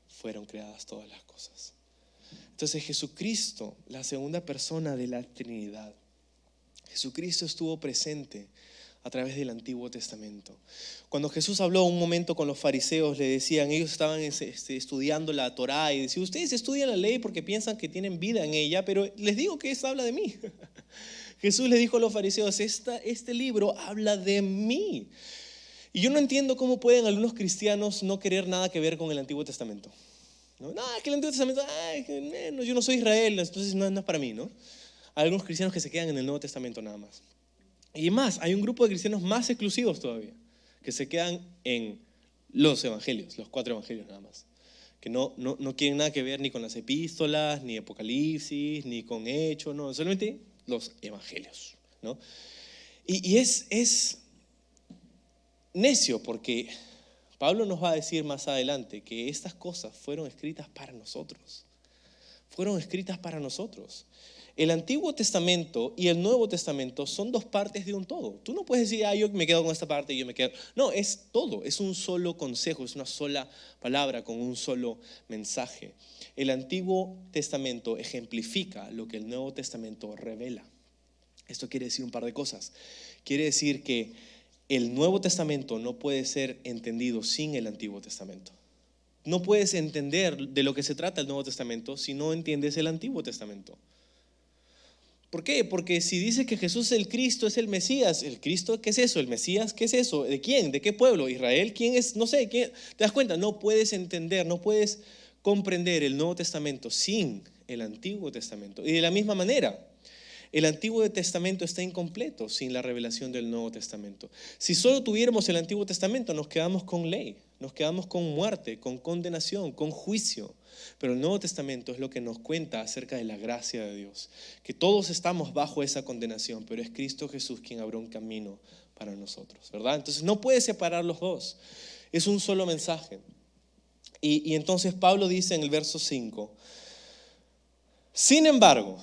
fueron creadas todas las cosas. Entonces Jesucristo, la segunda persona de la Trinidad, Jesucristo estuvo presente a través del Antiguo Testamento. Cuando Jesús habló un momento con los fariseos, le decían, ellos estaban estudiando la Torá y decían, ustedes estudian la ley porque piensan que tienen vida en ella, pero les digo que esto habla de mí. Jesús le dijo a los fariseos, este libro habla de mí. Y yo no entiendo cómo pueden algunos cristianos no querer nada que ver con el Antiguo Testamento. No, que el Antiguo Testamento, yo no soy Israel, entonces no es para mí, ¿no? Hay algunos cristianos que se quedan en el Nuevo Testamento nada más. Y más, hay un grupo de cristianos más exclusivos todavía, que se quedan en los evangelios, los 4 evangelios nada más. Que no quieren nada que ver ni con las epístolas, ni Apocalipsis, ni con Hechos, no, solamente los evangelios, ¿no? Y es necio porque Pablo nos va a decir más adelante que estas cosas fueron escritas para nosotros. Fueron escritas para nosotros. El Antiguo Testamento y el Nuevo Testamento son 2 partes de un todo. Tú no puedes decir, yo me quedo con esta parte y yo me quedo. No, es todo, es un solo consejo, es una sola palabra con un solo mensaje. El Antiguo Testamento ejemplifica lo que el Nuevo Testamento revela. Esto quiere decir un par de cosas. Quiere decir que el Nuevo Testamento no puede ser entendido sin el Antiguo Testamento. No puedes entender de lo que se trata el Nuevo Testamento si no entiendes el Antiguo Testamento. ¿Por qué? Porque si dice que Jesús es el Cristo, es el Mesías, ¿el Cristo qué es eso? ¿El Mesías qué es eso? ¿De quién? ¿De qué pueblo? ¿Israel? ¿Quién es? No sé, ¿quién? ¿Te das cuenta? No puedes entender, no puedes comprender el Nuevo Testamento sin el Antiguo Testamento. Y de la misma manera, el Antiguo Testamento está incompleto sin la revelación del Nuevo Testamento. Si solo tuviéramos el Antiguo Testamento, nos quedamos con ley, nos quedamos con muerte, con condenación, con juicio. Pero el Nuevo Testamento es lo que nos cuenta acerca de la gracia de Dios, que todos estamos bajo esa condenación, pero es Cristo Jesús quien abrió un camino para nosotros, ¿verdad? Entonces no puedes separar los dos, es un solo mensaje. Y entonces Pablo dice en el verso 5, sin embargo,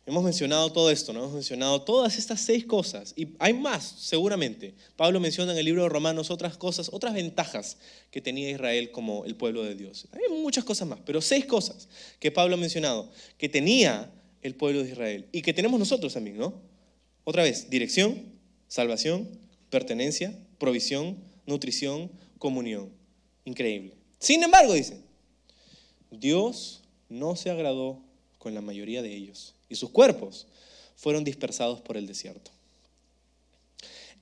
hemos mencionado todo esto, ¿no? Hemos mencionado todas estas 6 cosas y hay más seguramente. Pablo menciona en el libro de Romanos otras cosas, otras ventajas que tenía Israel como el pueblo de Dios. Hay muchas cosas más, pero 6 cosas que Pablo ha mencionado que tenía el pueblo de Israel y que tenemos nosotros también, ¿no? Otra vez, dirección, salvación, pertenencia, provisión, nutrición, comunión. Increíble. Sin embargo, dice, Dios no se agradó con la mayoría de ellos y sus cuerpos fueron dispersados por el desierto.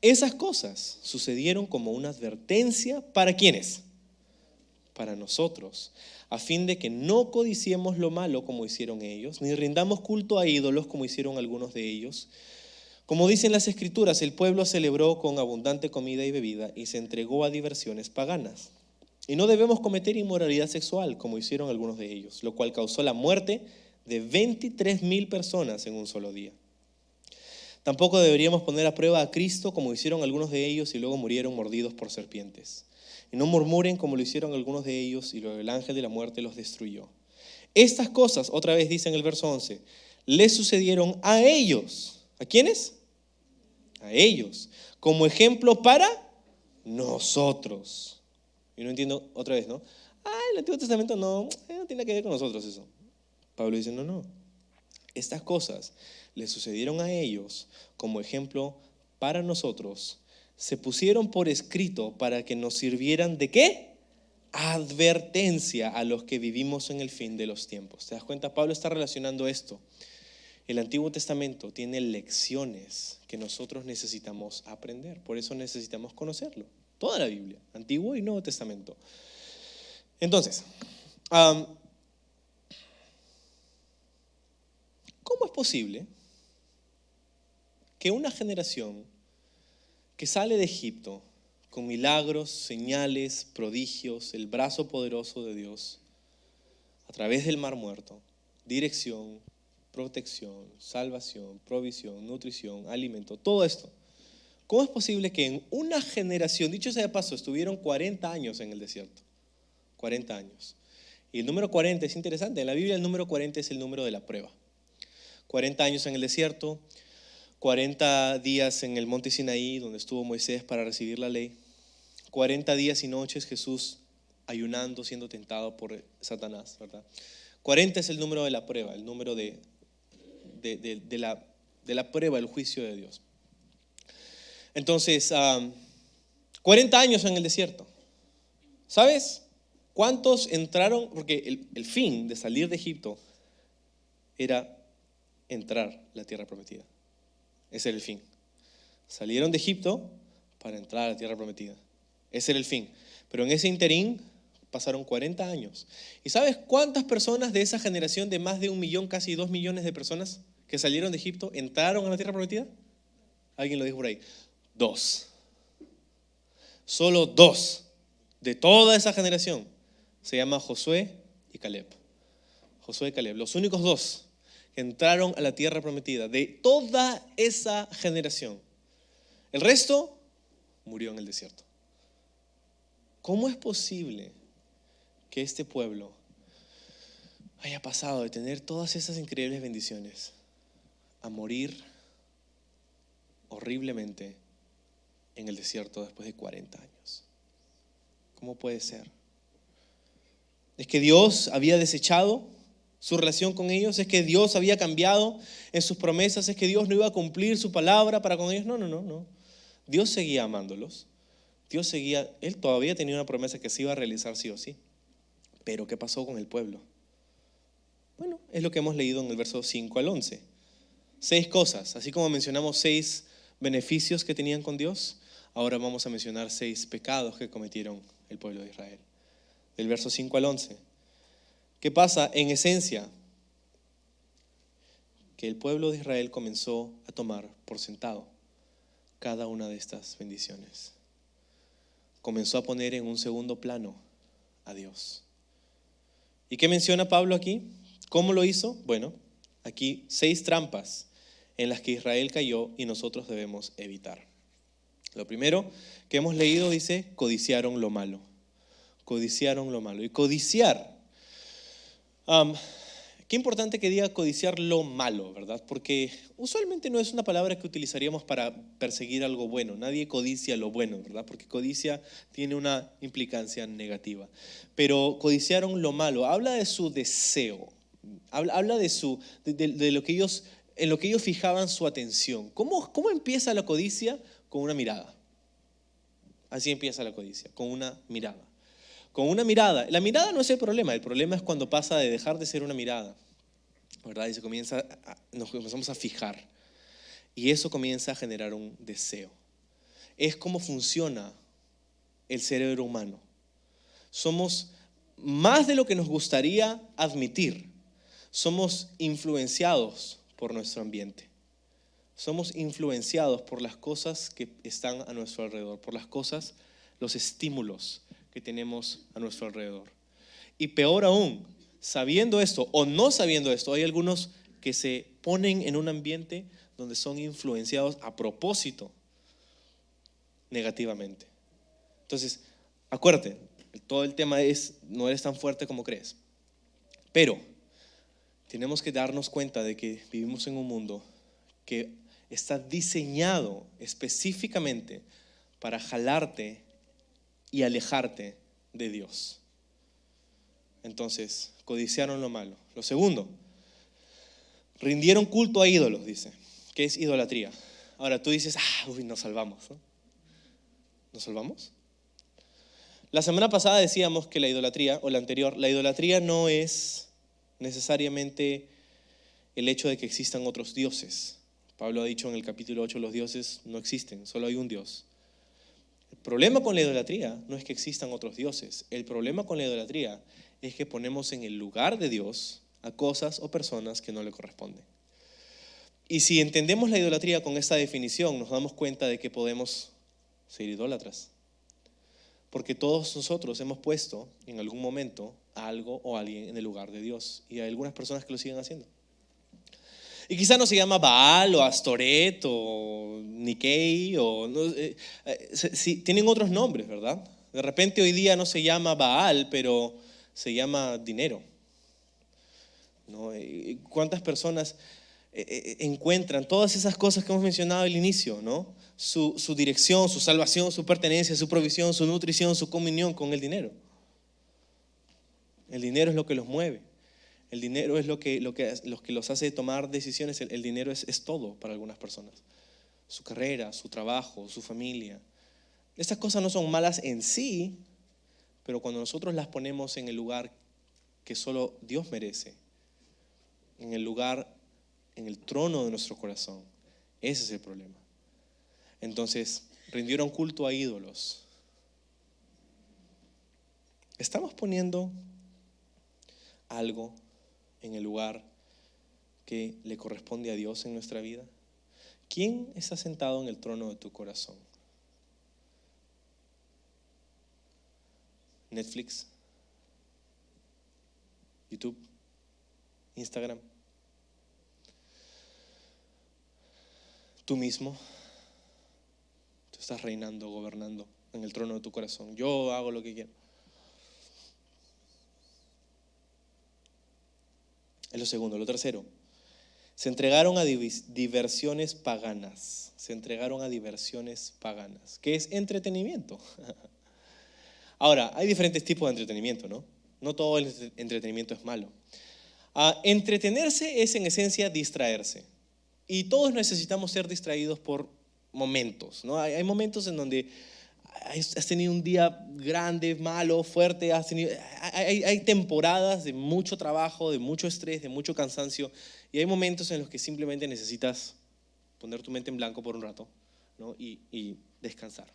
Esas cosas sucedieron como una advertencia ¿para quiénes? Para nosotros, a fin de que no codiciemos lo malo como hicieron ellos, ni rindamos culto a ídolos como hicieron algunos de ellos. Como dicen las Escrituras, el pueblo celebró con abundante comida y bebida y se entregó a diversiones paganas. Y no debemos cometer inmoralidad sexual como hicieron algunos de ellos, lo cual causó la muerte de 23,000 personas en un solo día. Tampoco deberíamos poner a prueba a Cristo como hicieron algunos de ellos y luego murieron mordidos por serpientes. Y no murmuren como lo hicieron algunos de ellos y luego el ángel de la muerte los destruyó. Estas cosas, otra vez dice en el verso 11, les sucedieron a ellos. ¿A quiénes? A ellos. Como ejemplo para nosotros. Y no entiendo otra vez, ¿no? El Antiguo Testamento no tiene que ver con nosotros eso. Pablo dice, no. Estas cosas le sucedieron a ellos como ejemplo para nosotros. Se pusieron por escrito para que nos sirvieran ¿de qué? Advertencia a los que vivimos en el fin de los tiempos. ¿Te das cuenta? Pablo está relacionando esto. El Antiguo Testamento tiene lecciones que nosotros necesitamos aprender. Por eso necesitamos conocerlo. Toda la Biblia, Antiguo y Nuevo Testamento. Entonces, ¿cómo es posible que una generación que sale de Egipto con milagros, señales, prodigios, el brazo poderoso de Dios, a través del Mar Muerto, dirección, protección, salvación, provisión, nutrición, alimento, todo esto. ¿Cómo es posible que en una generación, dicho sea de paso, estuvieron 40 años en el desierto? 40 años. Y el número 40 es interesante. En la Biblia el número 40 es el número de la prueba. 40 años en el desierto, 40 días en el monte Sinaí, donde estuvo Moisés para recibir la ley. 40 días y noches Jesús ayunando, siendo tentado por Satanás, ¿verdad? 40 es el número de la prueba, el número de la prueba, el juicio de Dios. Entonces, 40 años en el desierto. ¿Sabes cuántos entraron? Porque el fin de salir de Egipto era entrar a la tierra prometida. Ese era el fin. Salieron de Egipto para entrar a la tierra prometida. Ese era el fin. Pero en ese interín pasaron 40 años. ¿Y sabes cuántas personas de esa generación de más de 1 millón, casi 2 millones de personas que salieron de Egipto entraron a la tierra prometida? Alguien lo dijo por ahí. 2. Solo 2 de toda esa generación se llama Josué y Caleb. Josué y Caleb, los únicos 2 que entraron a la tierra prometida de toda esa generación. El resto murió en el desierto. ¿Cómo es posible que este pueblo haya pasado de tener todas esas increíbles bendiciones a morir horriblemente en el desierto después de 40 años? ¿Cómo puede ser? ¿Es que Dios había desechado su relación con ellos? ¿Es que Dios había cambiado en sus promesas? ¿Es que Dios no iba a cumplir su palabra para con ellos? No. Dios seguía amándolos. Él todavía tenía una promesa que se iba a realizar sí o sí. Pero ¿qué pasó con el pueblo? Bueno, es lo que hemos leído en el verso 5 al 11. 6 cosas, así como mencionamos 6 beneficios que tenían con Dios, ahora vamos a mencionar 6 pecados que cometieron el pueblo de Israel. Del verso 5 al 11. ¿Qué pasa? En esencia, que el pueblo de Israel comenzó a tomar por sentado cada una de estas bendiciones. Comenzó a poner en un segundo plano a Dios. ¿Y qué menciona Pablo aquí? ¿Cómo lo hizo? Bueno, aquí 6 trampas en las que Israel cayó y nosotros debemos evitar. Lo primero que hemos leído dice, codiciaron lo malo. Codiciaron lo malo. Y codiciar, qué importante que diga codiciar lo malo, ¿verdad? Porque usualmente no es una palabra que utilizaríamos para perseguir algo bueno. Nadie codicia lo bueno, ¿verdad? Porque codicia tiene una implicancia negativa. Pero codiciaron lo malo. Habla de su deseo. Habla de lo que ellos, en lo que ellos fijaban su atención. ¿Cómo empieza la codicia? Con una mirada. Así empieza la codicia, con una mirada. Con una mirada. La mirada no es el problema es cuando pasa de dejar de ser una mirada, ¿verdad? Y nos comenzamos a fijar. Y eso comienza a generar un deseo. Es como funciona el cerebro humano. Somos más de lo que nos gustaría admitir. Somos influenciados por nuestro ambiente. Somos influenciados por las cosas que están a nuestro alrededor, por las cosas, los estímulos que tenemos a nuestro alrededor. Y peor aún, sabiendo esto o no sabiendo esto, hay algunos que se ponen en un ambiente donde son influenciados a propósito negativamente. Entonces, acuérdate, todo el tema no eres tan fuerte como crees. Pero tenemos que darnos cuenta de que vivimos en un mundo que está diseñado específicamente para jalarte y alejarte de Dios. Entonces, codiciaron lo malo. Lo segundo, rindieron culto a ídolos, dice, que es idolatría. Ahora tú dices, nos salvamos, ¿no? ¿Nos salvamos? La semana pasada decíamos que la idolatría, o la anterior, la idolatría no es necesariamente el hecho de que existan otros dioses. Pablo ha dicho en el capítulo 8, los dioses no existen, solo hay un Dios. El problema con la idolatría no es que existan otros dioses. El problema con la idolatría es que ponemos en el lugar de Dios a cosas o personas que no le corresponden. Y si entendemos la idolatría con esta definición, nos damos cuenta de que podemos ser idólatras. Porque todos nosotros hemos puesto en algún momento a algo o a alguien en el lugar de Dios. Y hay algunas personas que lo siguen haciendo. Y quizá no se llama Baal o Astoret o Nikkei o sí, tienen otros nombres, ¿verdad? De repente hoy día no se llama Baal, pero se llama dinero, ¿no? ¿Cuántas personas encuentran todas esas cosas que hemos mencionado al inicio, ¿no? Su dirección, su salvación, su pertenencia, su provisión, su nutrición, su comunión con el dinero. El dinero es lo que los mueve. El dinero es lo que los hace tomar decisiones. El dinero es todo para algunas personas. Su carrera, su trabajo, su familia. Estas cosas no son malas en sí, pero cuando nosotros las ponemos en el lugar que solo Dios merece, en el lugar, en el trono de nuestro corazón, ese es el problema. Entonces, rindieron culto a ídolos. ¿Estamos poniendo algo en el lugar que le corresponde a Dios en nuestra vida? ¿Quién está sentado en el trono de tu corazón? Netflix, YouTube, Instagram, tú mismo. Tú estás reinando, gobernando en el trono de tu corazón. Yo hago lo que quiero. Es lo segundo. Lo tercero, se entregaron a diversiones paganas. Se entregaron a diversiones paganas, que es entretenimiento. Ahora, hay diferentes tipos de entretenimiento, ¿no? No todo el entretenimiento es malo. Entretenerse es en esencia distraerse. Y todos necesitamos ser distraídos por momentos, ¿no? Hay momentos en donde has tenido un día grande, malo, fuerte, hay temporadas de mucho trabajo, de mucho estrés, de mucho cansancio, y hay momentos en los que simplemente necesitas poner tu mente en blanco por un rato, ¿no? y descansar.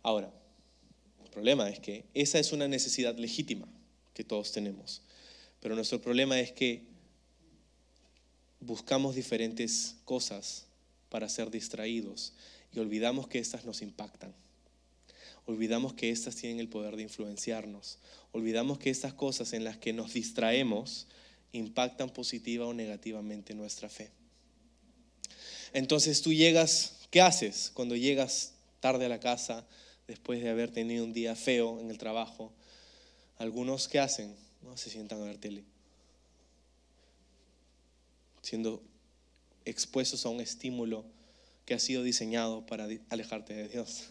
Ahora, el problema es que esa es una necesidad legítima que todos tenemos, pero nuestro problema es que buscamos diferentes cosas para ser distraídos y olvidamos que estas nos impactan. Olvidamos que estas tienen el poder de influenciarnos. Olvidamos que estas cosas en las que nos distraemos impactan positiva o negativamente nuestra fe. Entonces tú llegas, ¿qué haces cuando llegas tarde a la casa después de haber tenido un día feo en el trabajo? Algunos, ¿qué hacen? No, se sientan a ver tele, siendo expuestos a un estímulo que ha sido diseñado para alejarte de Dios.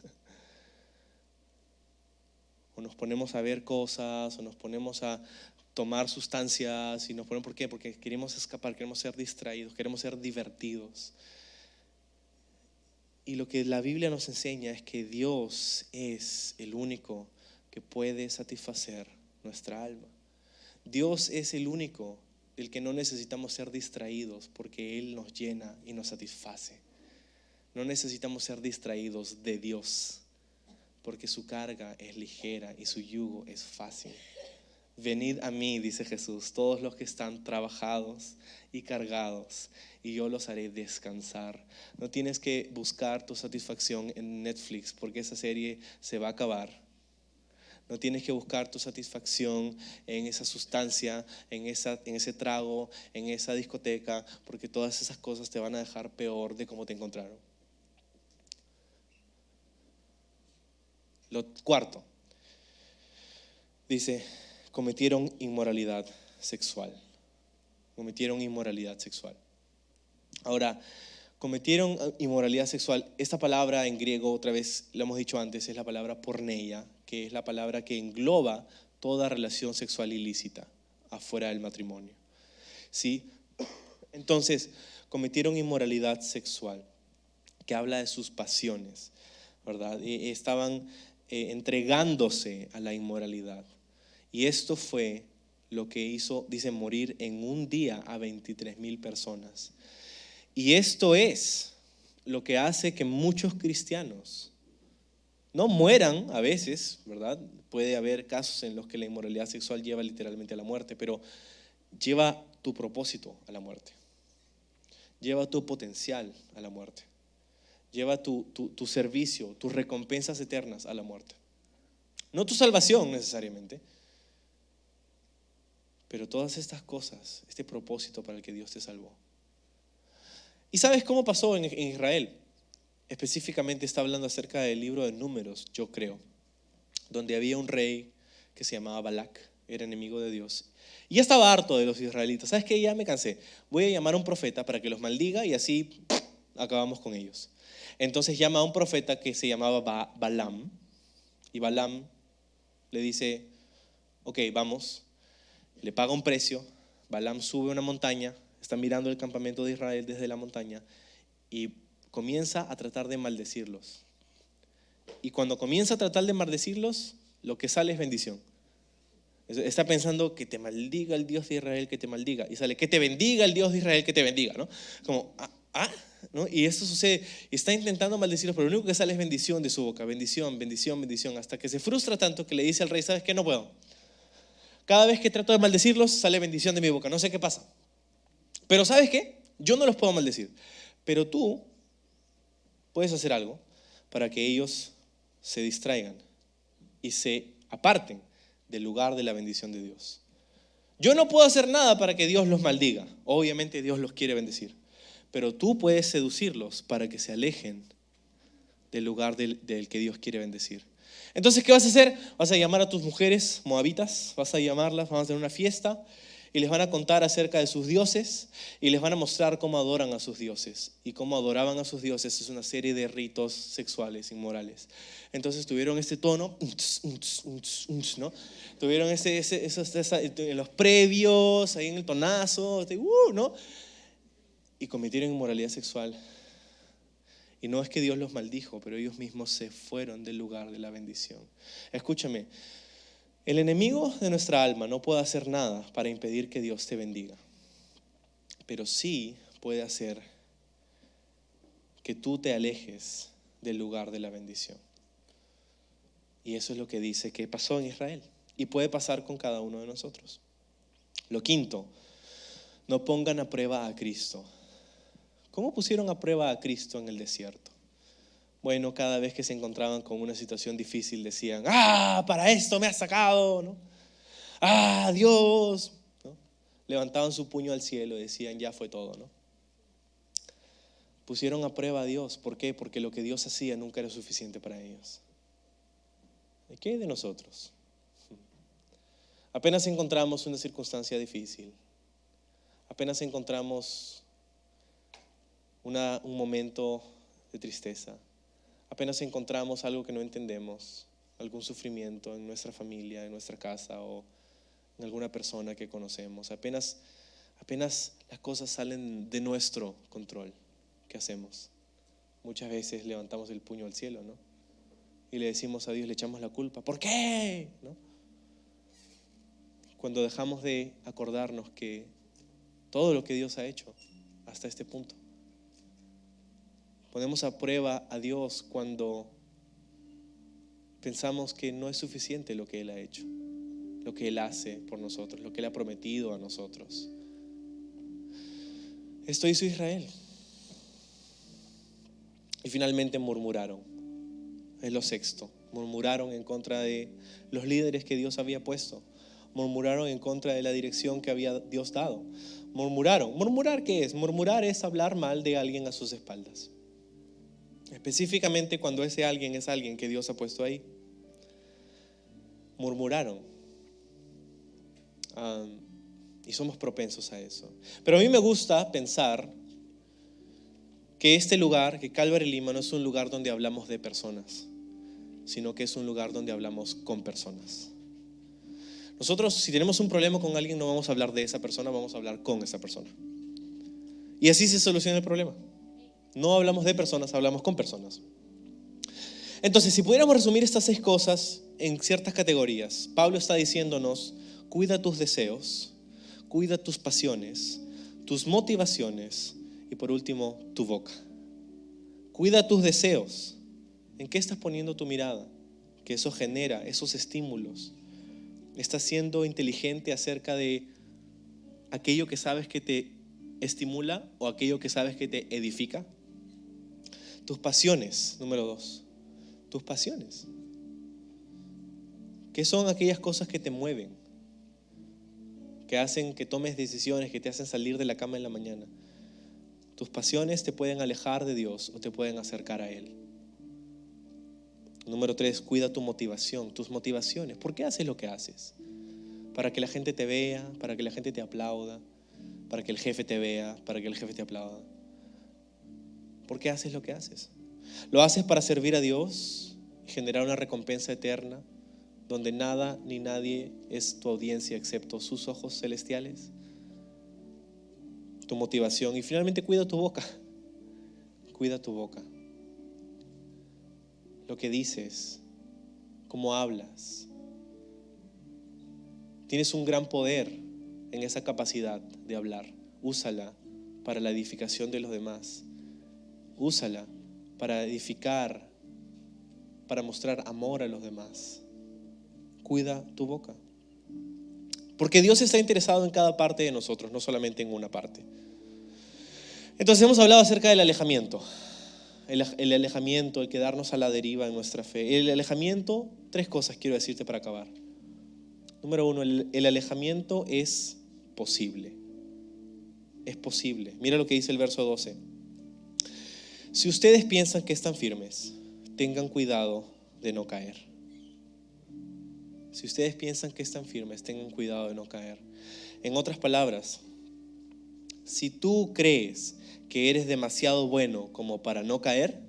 O nos ponemos a ver cosas, o nos ponemos a tomar sustancias, y nos ponemos, ¿por qué? Porque queremos escapar, queremos ser distraídos, queremos ser divertidos. Y lo que la Biblia nos enseña es que Dios es el único que puede satisfacer nuestra alma. Dios es el único del que no necesitamos ser distraídos, porque Él nos llena y nos satisface. No necesitamos ser distraídos de Dios, porque su carga es ligera y su yugo es fácil. Venid a mí, dice Jesús, todos los que están trabajados y cargados, y yo los haré descansar. No tienes que buscar tu satisfacción en Netflix, porque esa serie se va a acabar. No tienes que buscar tu satisfacción en esa sustancia, en ese trago, en esa discoteca, porque todas esas cosas te van a dejar peor de cómo te encontraron. Lo cuarto, dice, cometieron inmoralidad sexual. Cometieron inmoralidad sexual. Ahora, cometieron inmoralidad sexual. Esta palabra en griego, otra vez lo hemos dicho antes, es la palabra porneia, que es la palabra que engloba toda relación sexual ilícita afuera del matrimonio. ¿Sí? Entonces, cometieron inmoralidad sexual, que habla de sus pasiones, ¿verdad? Y estaban entregándose a la inmoralidad. Y esto fue lo que hizo, dice, morir en un día a 23,000 personas. Y esto es lo que hace que muchos cristianos no mueran a veces, ¿verdad? Puede haber casos en los que la inmoralidad sexual lleva literalmente a la muerte, pero lleva tu propósito a la muerte. Lleva tu potencial a la muerte. lleva tu servicio, tus recompensas eternas a la muerte. No tu salvación necesariamente, pero todas estas cosas, este propósito para el que Dios te salvó. ¿Y sabes cómo pasó en Israel? Específicamente está hablando acerca del libro de Números, yo creo, donde había un rey que se llamaba Balac, era enemigo de Dios. Y ya estaba harto de los israelitas. ¿Sabes qué? Ya me cansé. Voy a llamar a un profeta para que los maldiga y así acabamos con ellos. Entonces llama a un profeta que se llamaba Balaam. Y Balaam le dice, ok, vamos. Le paga un precio. Balaam sube a una montaña, está mirando el campamento de Israel desde la montaña y comienza a tratar de maldecirlos. Y cuando comienza a tratar de maldecirlos, lo que sale es bendición. Está pensando que te maldiga el Dios de Israel, que te maldiga. Y sale que te bendiga el Dios de Israel, que te bendiga, ¿no? Como, ¿no? Y esto sucede. Está intentando maldecirlos, pero lo único que sale es bendición de su boca. Bendición, bendición, bendición. Hasta que se frustra tanto que le dice al rey, ¿sabes qué? No puedo. Cada vez que trato de maldecirlos, sale bendición de mi boca. No sé qué pasa. Pero ¿sabes qué? Yo no los puedo maldecir. Pero tú puedes hacer algo para que ellos se distraigan y se aparten del lugar de la bendición de Dios. Yo no puedo hacer nada para que Dios los maldiga. Obviamente Dios los quiere bendecir. Pero tú puedes seducirlos para que se alejen del lugar del que Dios quiere bendecir. Entonces, ¿qué vas a hacer? Vas a llamar a tus mujeres moabitas, vas a llamarlas, vamos a hacer una fiesta y les van a contar acerca de sus dioses y les van a mostrar cómo adoran a sus dioses. Y cómo adoraban a sus dioses es una serie de ritos sexuales inmorales. Entonces tuvieron este tono, ¿no? Tuvieron en los previos, ahí en el tonazo, ¿no? Y cometieron inmoralidad sexual. Y no es que Dios los maldijo, pero ellos mismos se fueron del lugar de la bendición. Escúchame, el enemigo de nuestra alma no puede hacer nada para impedir que Dios te bendiga, pero sí puede hacer que tú te alejes del lugar de la bendición. Y eso es lo que dice que pasó en Israel y puede pasar con cada uno de nosotros. Lo quinto, no pongan a prueba a Cristo. ¿Cómo pusieron a prueba a Cristo en el desierto? Bueno, cada vez que se encontraban con una situación difícil decían, para esto me has sacado, ¿no? Dios, ¿no? Levantaban su puño al cielo y decían, ya fue todo, ¿no? Pusieron a prueba a Dios. ¿Por qué? Porque lo que Dios hacía nunca era suficiente para ellos. ¿Y qué hay de nosotros? Apenas encontramos una circunstancia difícil, apenas encontramos un momento de tristeza, apenas encontramos algo que no entendemos, algún sufrimiento en nuestra familia, en nuestra casa o en alguna persona que conocemos, apenas las cosas salen de nuestro control, ¿qué hacemos? Muchas veces levantamos el puño al cielo, ¿no? Y le decimos a Dios, le echamos la culpa. ¿Por qué? ¿No? Cuando dejamos de acordarnos que todo lo que Dios ha hecho hasta este punto. Ponemos a prueba a Dios cuando pensamos que no es suficiente lo que Él ha hecho, lo que Él hace por nosotros, lo que Él ha prometido a nosotros. Esto hizo Israel. Y finalmente murmuraron. Es lo sexto. Murmuraron en contra de los líderes que Dios había puesto. Murmuraron en contra de la dirección que había Dios dado. Murmuraron. ¿Murmurar qué es? Murmurar es hablar mal de alguien a sus espaldas. Específicamente cuando ese alguien es alguien que Dios ha puesto ahí. Murmuraron. Y somos propensos a eso. Pero a mí me gusta pensar que este lugar, que Calvary Lima, no es un lugar donde hablamos de personas, sino que es un lugar donde hablamos con personas. Nosotros, si tenemos un problema con alguien, no vamos a hablar de esa persona, vamos a hablar con esa persona. Y así se soluciona el problema. No hablamos de personas, hablamos con personas. Entonces, si pudiéramos resumir estas 6 cosas en ciertas categorías, Pablo está diciéndonos, cuida tus deseos, cuida tus pasiones, tus motivaciones y por último, tu boca. Cuida tus deseos. ¿En qué estás poniendo tu mirada? Que eso genera esos estímulos. ¿Estás siendo inteligente acerca de aquello que sabes que te estimula o aquello que sabes que te edifica? Tus pasiones, número 2. Tus pasiones. ¿Qué son aquellas cosas que te mueven? Que hacen que tomes decisiones, que te hacen salir de la cama en la mañana. Tus pasiones te pueden alejar de Dios o te pueden acercar a Él. Número 3, cuida tu motivación, tus motivaciones. ¿Por qué haces lo que haces? Para que la gente te vea, para que la gente te aplauda, para que el jefe te vea, para que el jefe te aplauda. ¿Por qué haces lo que haces? ¿Lo haces para servir a Dios y generar una recompensa eterna donde nada ni nadie es tu audiencia excepto sus ojos celestiales? Tu motivación. Y finalmente cuida tu boca. Cuida tu boca. Lo que dices, cómo hablas. Tienes un gran poder en esa capacidad de hablar. Úsala para la edificación de los demás. Úsala para edificar, para mostrar amor a los demás. Cuida tu boca. Porque Dios está interesado en cada parte de nosotros, no solamente en una parte. Entonces hemos hablado acerca del alejamiento. El alejamiento, el quedarnos a la deriva en nuestra fe. El alejamiento, 3 cosas quiero decirte para acabar. Número 1, el alejamiento es posible. Es posible. Mira lo que dice el verso 12. Si ustedes piensan que están firmes, tengan cuidado de no caer. Si ustedes piensan que están firmes, tengan cuidado de no caer. En otras palabras, si tú crees que eres demasiado bueno como para no caer,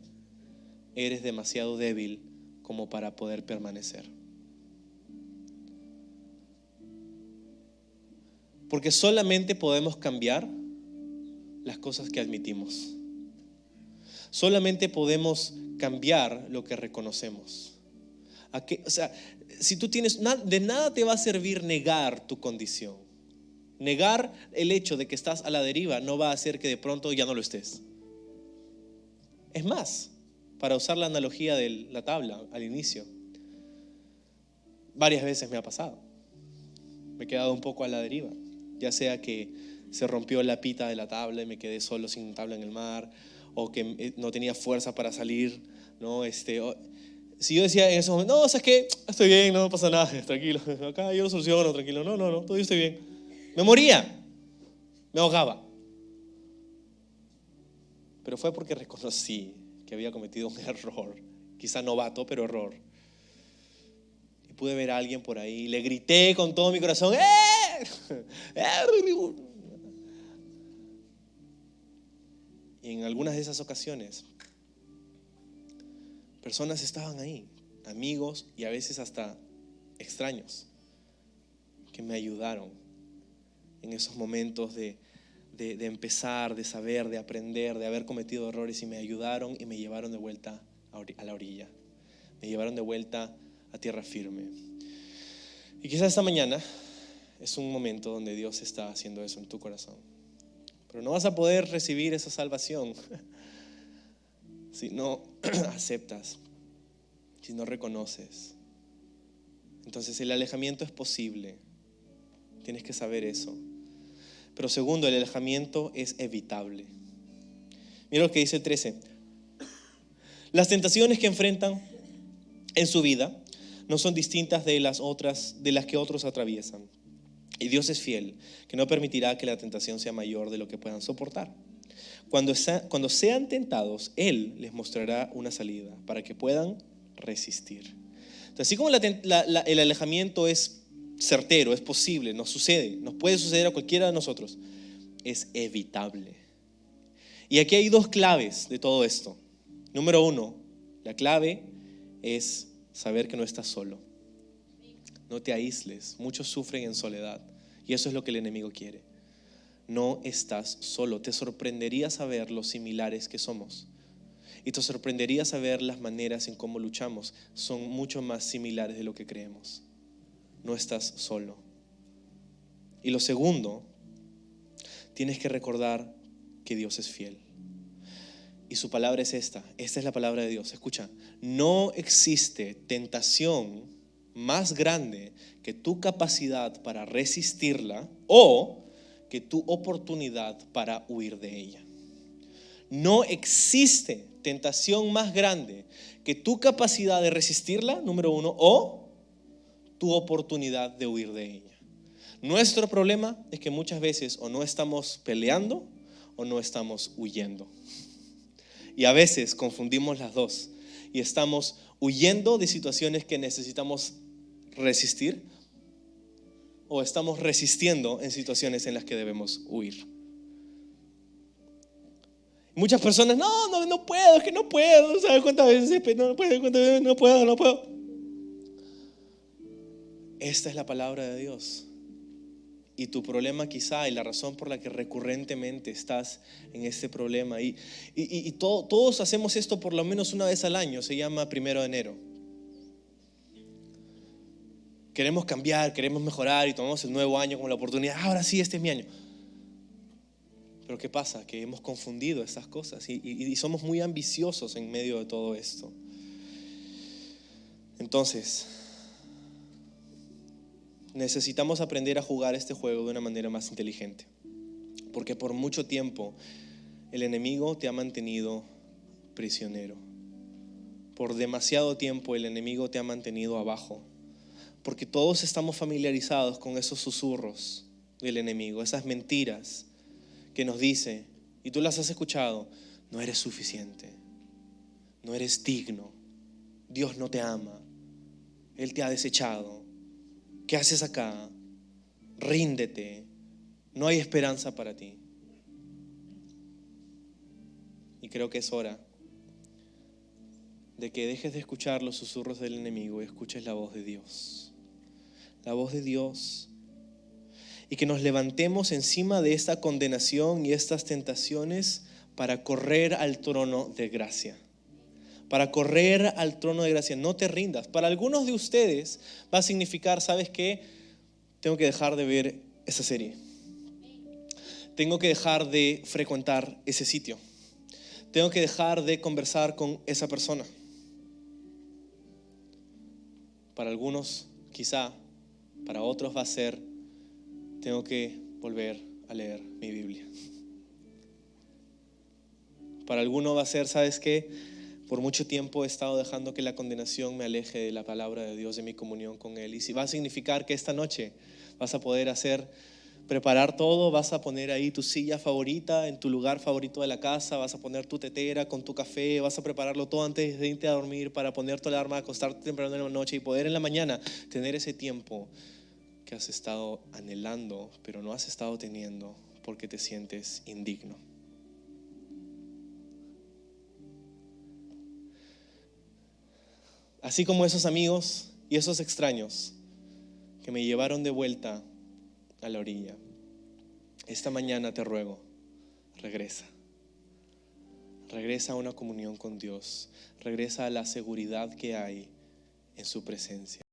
eres demasiado débil como para poder permanecer. Porque solamente podemos cambiar las cosas que admitimos. Solamente podemos cambiar lo que reconocemos. O sea, si tú tienes, de nada te va a servir negar tu condición. Negar el hecho de que estás a la deriva no va a hacer que de pronto ya no lo estés. Es más, para usar la analogía de la tabla al inicio, varias veces me ha pasado. Me he quedado un poco a la deriva. Ya sea que se rompió la pita de la tabla y me quedé solo sin tabla en el mar, o que no tenía fuerza para salir, ¿no? Si yo decía en ese momento, no, ¿sabes qué? Estoy bien, no pasa nada, tranquilo, acá yo lo soluciono, tranquilo, no, todavía estoy bien. Me moría, me ahogaba. Pero fue porque reconocí que había cometido un error, quizá novato, pero error. Y pude ver a alguien por ahí, le grité con todo mi corazón, Y en algunas de esas ocasiones, personas estaban ahí, amigos y a veces hasta extraños, que me ayudaron en esos momentos de empezar, de saber, de aprender, de haber cometido errores, y me ayudaron y me llevaron de vuelta a la orilla. Me llevaron de vuelta a tierra firme. Y quizás esta mañana es un momento donde Dios está haciendo eso en tu corazón. Pero no vas a poder recibir esa salvación si no aceptas, si no reconoces. Entonces el alejamiento es posible. Tienes que saber eso. Pero segundo, el alejamiento es evitable. Mira lo que dice el 13. Las tentaciones que enfrentan en su vida no son distintas de las que otros atraviesan. Y Dios es fiel, que no permitirá que la tentación sea mayor de lo que puedan soportar. Cuando sean tentados, Él les mostrará una salida para que puedan resistir. Entonces, así como el alejamiento es certero, es posible, nos puede suceder a cualquiera de nosotros, es evitable. Y aquí hay 2 claves de todo esto. Número 1, la clave es saber que no estás solo. No te aísles. Muchos sufren en soledad y eso es lo que el enemigo quiere. No estás solo. Te sorprendería saber lo similares que somos y te sorprendería saber las maneras en cómo luchamos. Son mucho más similares de lo que creemos. No estás solo. Y lo segundo, tienes que recordar que Dios es fiel. Y su palabra es esta es la palabra de Dios. Escucha, no existe tentación más grande que tu capacidad para resistirla o que tu oportunidad para huir de ella. No existe tentación más grande que tu capacidad de resistirla, número uno, o tu oportunidad de huir de ella. Nuestro problema es que muchas veces o no estamos peleando o no estamos huyendo. Y a veces confundimos las dos y estamos huyendo de situaciones que necesitamos resistir o estamos resistiendo en situaciones en las que debemos huir. Muchas personas, no puedo, es que no puedo, ¿sabes cuántas veces? No puedo, cuántas veces no puedo. Esta es la palabra de Dios. Y tu problema quizá, y la razón por la que recurrentemente estás en este problema, y todos hacemos esto por lo menos una vez al año, se llama 1 de enero. Queremos cambiar, queremos mejorar y tomamos el nuevo año como la oportunidad. Ahora sí, este es mi año. Pero ¿qué pasa? Que hemos confundido esas cosas y somos muy ambiciosos en medio de todo esto. Entonces, necesitamos aprender a jugar este juego de una manera más inteligente. Porque por mucho tiempo el enemigo te ha mantenido prisionero. Por demasiado tiempo el enemigo te ha mantenido abajo. Porque todos estamos familiarizados con esos susurros del enemigo, esas mentiras que nos dice, y tú las has escuchado: no eres suficiente, no eres digno, Dios no te ama, Él te ha desechado, ¿qué haces acá? Ríndete, no hay esperanza para ti. Y creo que es hora de que dejes de escuchar los susurros del enemigo y escuches la voz de Dios. La voz de Dios. Y que nos levantemos encima de esta condenación y estas tentaciones para correr al trono de gracia. Para correr al trono de gracia. No te rindas. Para algunos de ustedes va a significar, ¿sabes qué? Tengo que dejar de ver esa serie. Tengo que dejar de frecuentar ese sitio. Tengo que dejar de conversar con esa persona. Para algunos, quizá, para otros va a ser: tengo que volver a leer mi Biblia. Para algunos va a ser: ¿sabes qué? Por mucho tiempo he estado dejando que la condenación me aleje de la palabra de Dios, de mi comunión con Él. Y si va a significar que esta noche vas a poder preparar todo, vas a poner ahí tu silla favorita en tu lugar favorito de la casa, vas a poner tu tetera con tu café, vas a prepararlo todo antes de irte a dormir para poner tu alarma, acostarte temprano en la noche y poder en la mañana tener ese tiempo que has estado anhelando, pero no has estado teniendo porque te sientes indigno. Así como esos amigos y esos extraños que me llevaron de vuelta a la orilla, esta mañana te ruego, regresa. Regresa a una comunión con Dios. Regresa a la seguridad que hay en su presencia.